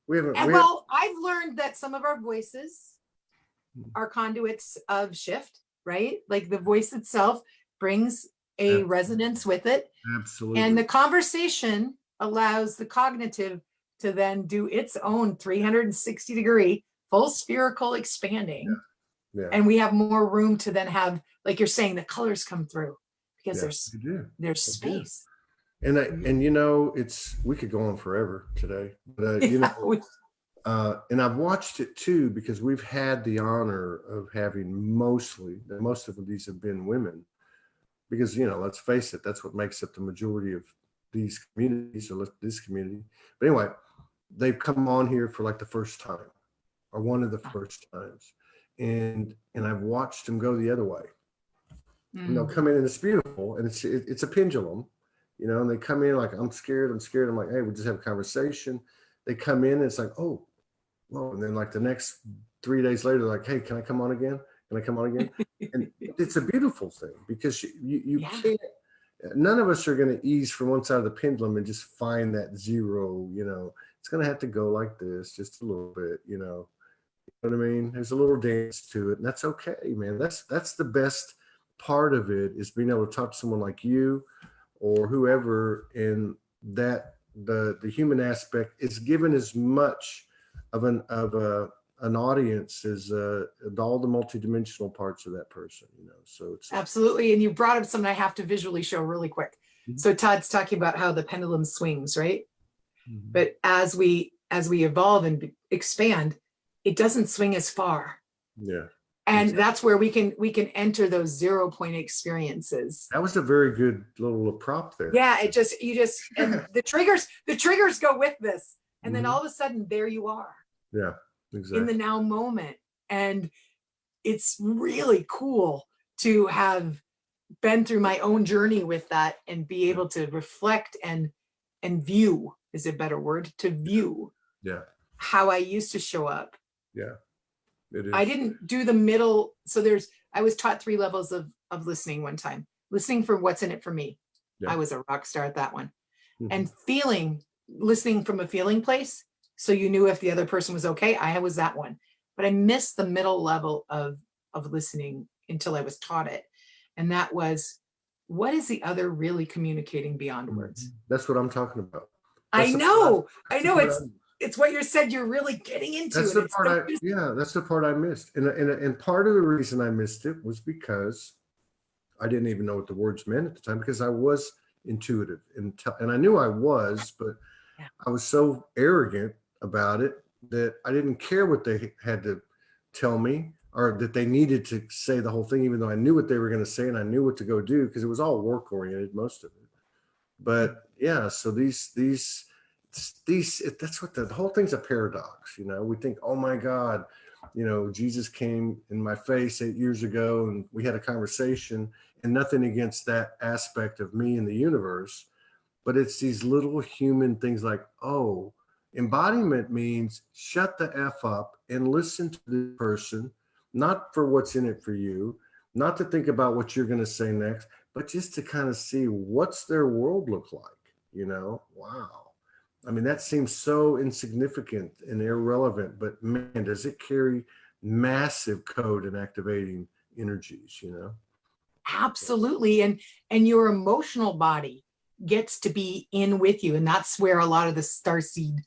I've learned that some of our voices are conduits of shift, right? Like the voice itself brings a resonance with it. Absolutely. And the conversation allows the cognitive to then do its own 360-degree full spherical expanding. Yeah. And we have more room to then have, like you're saying, the colors come through because there's space. And we could go on forever today, but and I've watched it too, because we've had the honor of having most of these have been women, because, let's face it, that's what makes up the majority of these communities, or this community. But anyway, they've come on here for like the first time or one of the first times. And I've watched them go the other way. And they'll come in and it's beautiful, and it's a pendulum, and they come in like, I'm scared. I'm like, hey, we'll just have a conversation. They come in and it's like, oh, whoa. And then like the next 3 days later, they're like, hey, can I come on again? Can I come on again? And it's a beautiful thing, because you can't, none of us are going to ease from one side of the pendulum and just find that zero, it's going to have to go like this just a little bit, You know what I mean? There's a little dance to it, and that's okay, man. That's the best part of it, is being able to talk to someone like you or whoever, and that the human aspect is given as much of an audience as all the multidimensional parts of that person, So it's absolutely. And you brought up something I have to visually show really quick. So Todd's talking about how the pendulum swings, right? But as we evolve and expand, it doesn't swing as far. Yeah. And that's where we can enter those 0 point experiences. That was a very good little prop there. Yeah, you just and the triggers go with this. And then all of a sudden there you are. Yeah, exactly. In the now moment. And it's really cool to have been through my own journey with that and be able to reflect and view, is a better word, to view how I used to show up. Yeah, it is. I didn't do the middle. So I was taught 3 levels of listening one time. Listening for what's in it for me. I was a rock star at that one. And listening from a feeling place. So you knew if the other person was okay. I was that one. But I missed the middle level of listening until I was taught it. And that was, what is the other really communicating beyond words? That's what I'm talking about. I know. It's what you said you're really getting into. That's the part that's the part I missed. And part of the reason I missed it was because I didn't even know what the words meant at the time, because I was intuitive and I knew I was, but I was so arrogant about it that I didn't care what they had to tell me, or that they needed to say the whole thing, even though I knew what they were going to say and I knew what to go do, because it was all work oriented, most of it. But yeah, so these that's what the whole thing's a paradox. We think, oh my God, Jesus came in my face 8 years ago and we had a conversation, and nothing against that aspect of me in the universe, but it's these little human things like, oh, embodiment means shut the F up and listen to the person, not for what's in it for you, not to think about what you're going to say next, but just to kind of see what's their world look like. Wow. I mean, that seems so insignificant and irrelevant, but man, does it carry massive code and activating energies, Absolutely. And your emotional body gets to be in with you. And that's where a lot of the starseed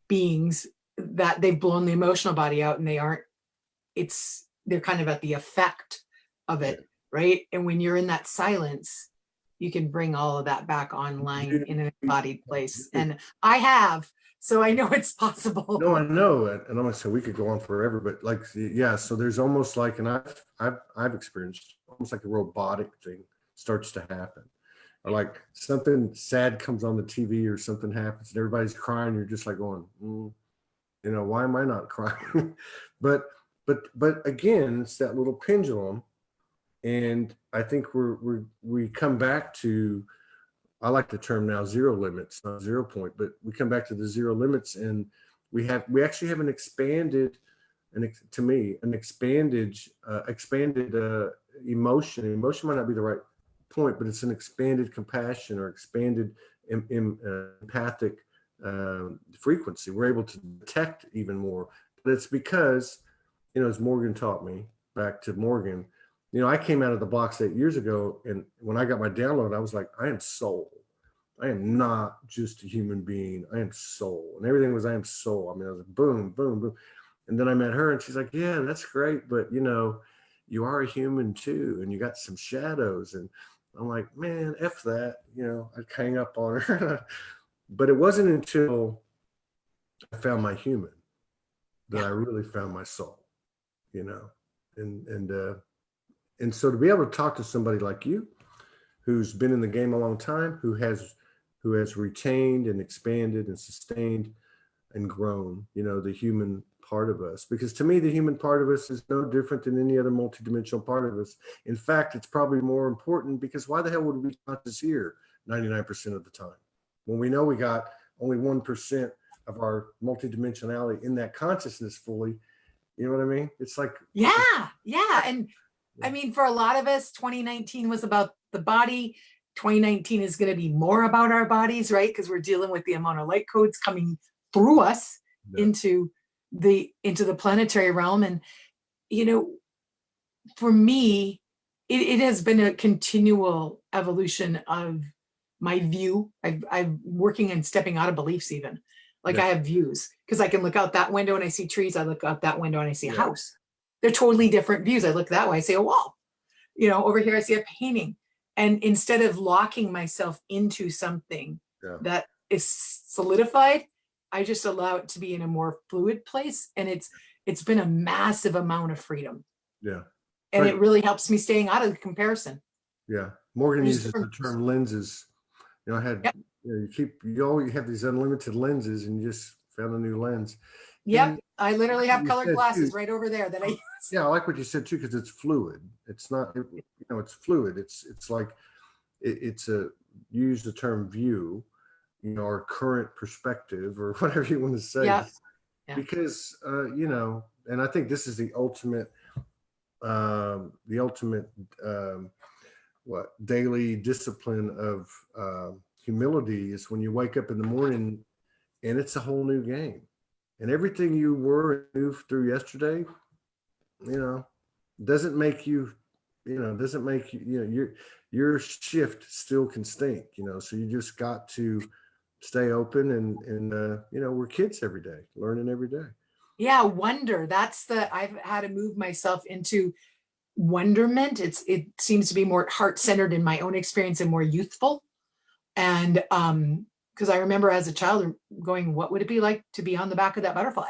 beings, that they've blown the emotional body out, and they're kind of at the effect of it, right? And when you're in that silence, you can bring all of that back online in an embodied place. And I have, so I know it's possible. No, I know it. And I'm gonna say we could go on forever, but so there's almost like, and I've experienced almost like a robotic thing starts to happen. Or like something sad comes on the TV or something happens and everybody's crying. You're just like going, why am I not crying? but again, it's that little pendulum. And I think we come back to, I like the term now, zero limits, not 0 point, but we come back to the zero limits, and we actually have an expanded expanded emotion. Emotion might not be the right point, but it's an expanded compassion or expanded empathic frequency. We're able to detect even more, but it's because, as Morgan taught me, back to Morgan, I came out of the box 8 years ago, and when I got my download, I was like, I am soul. I am not just a human being. I am soul. And everything was, I am soul. I mean, I was like, boom, boom, boom. And then I met her and she's like, yeah, that's great. But, you are a human too. And you got some shadows. And I'm like, man, F that. I'd hang up on her. But it wasn't until I found my human that I really found my soul, and so to be able to talk to somebody like you, who's been in the game a long time, who has retained and expanded and sustained and grown, the human part of us. Because to me, the human part of us is no different than any other multidimensional part of us. In fact, it's probably more important, because why the hell would we be conscious here 99% of the time, when we know we got only 1% of our multidimensionality in that consciousness fully? You know what I mean? It's like, yeah. And I mean, for a lot of us, 2019 was about the body. 2019 is going to be more about our bodies, right? Because we're dealing with the amount of light codes coming through us into the planetary realm. And, for me, it has been a continual evolution of my view. I'm working and stepping out of beliefs even. Like I have views, because I can look out that window and I see trees. I look out that window and I see a house. They're totally different views. I look that way, I see a wall. Over here I see a painting. And instead of locking myself into something that is solidified, I just allow it to be in a more fluid place. And it's been a massive amount of freedom. Yeah. And it really helps me staying out of the comparison. Yeah. Morgan uses the term lenses. I had, you always have these unlimited lenses, and you just found a new lens. Yep. And I literally have colored glasses right over there that I use. Yeah. I like what you said too, because it's fluid. It's not, it's fluid. It's like, it's a, use the term view, or current perspective, or whatever you want to say. Yeah. Because, and I think this is the ultimate, daily discipline of humility, is when you wake up in the morning and it's a whole new game, and everything you were and knew through yesterday, doesn't make you, your shift still can stink, so you just got to stay open, and we're kids every day, learning every day. Yeah, wonder. I've had to move myself into wonderment. It seems to be more heart-centered in my own experience and more youthful. And because I remember as a child going, what would it be like to be on the back of that butterfly?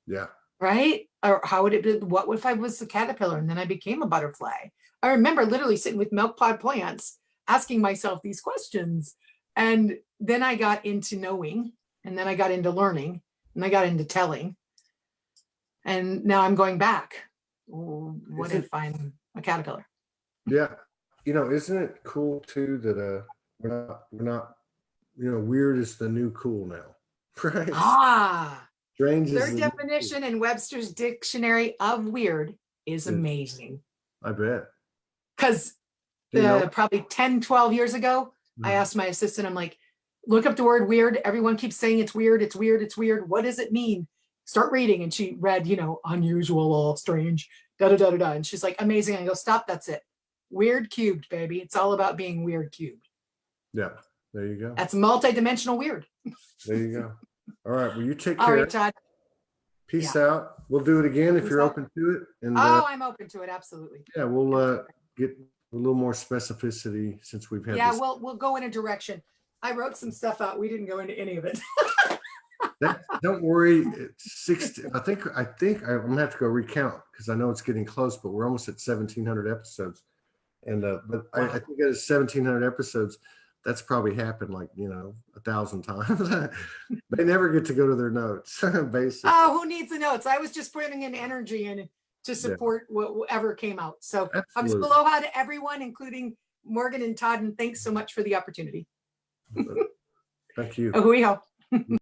Yeah. Right? Or how would it be? What if I was the caterpillar and then I became a butterfly? I remember literally sitting with milk pod plants, asking myself these questions. And then I got into knowing, and then I got into learning, and I got into telling. And now I'm going back. What if I'm a caterpillar? Yeah. Isn't it cool too that we're not, weird is the new cool now. Right? Strange Their definition in Webster's dictionary of weird is amazing. I bet. Because probably 10, 12 years ago, I asked my assistant, I'm like, look up the word weird. Everyone keeps saying it's weird, it's weird, it's weird. What does it mean? Start reading. And she read, unusual, strange, da-da-da-da-da. And she's like, amazing. I go, stop, that's it. Weird cubed, baby. It's all about being weird cubed. Yeah, there you go. That's multidimensional weird. There you go. All right, well, you take care. All right, Todd. Peace out. We'll do it again if you're open to it. And I'm open to it, absolutely. Yeah, we'll get a little more specificity since we've had this. Yeah, we'll go in a direction. I wrote some stuff out. We didn't go into any of it. Don't worry. It's 60. I think I'm gonna have to go recount, because I know it's getting close, but we're almost at 1,700 episodes. And but wow. I think at 1,700 episodes, that's probably happened like 1,000 times. They never get to go to their notes, basically. Oh, who needs the notes? I was just putting in energy in to support whatever came out. So I'm just aloha to everyone, including Morgan and Todd, and thanks so much for the opportunity. Thank you. Ahui ho.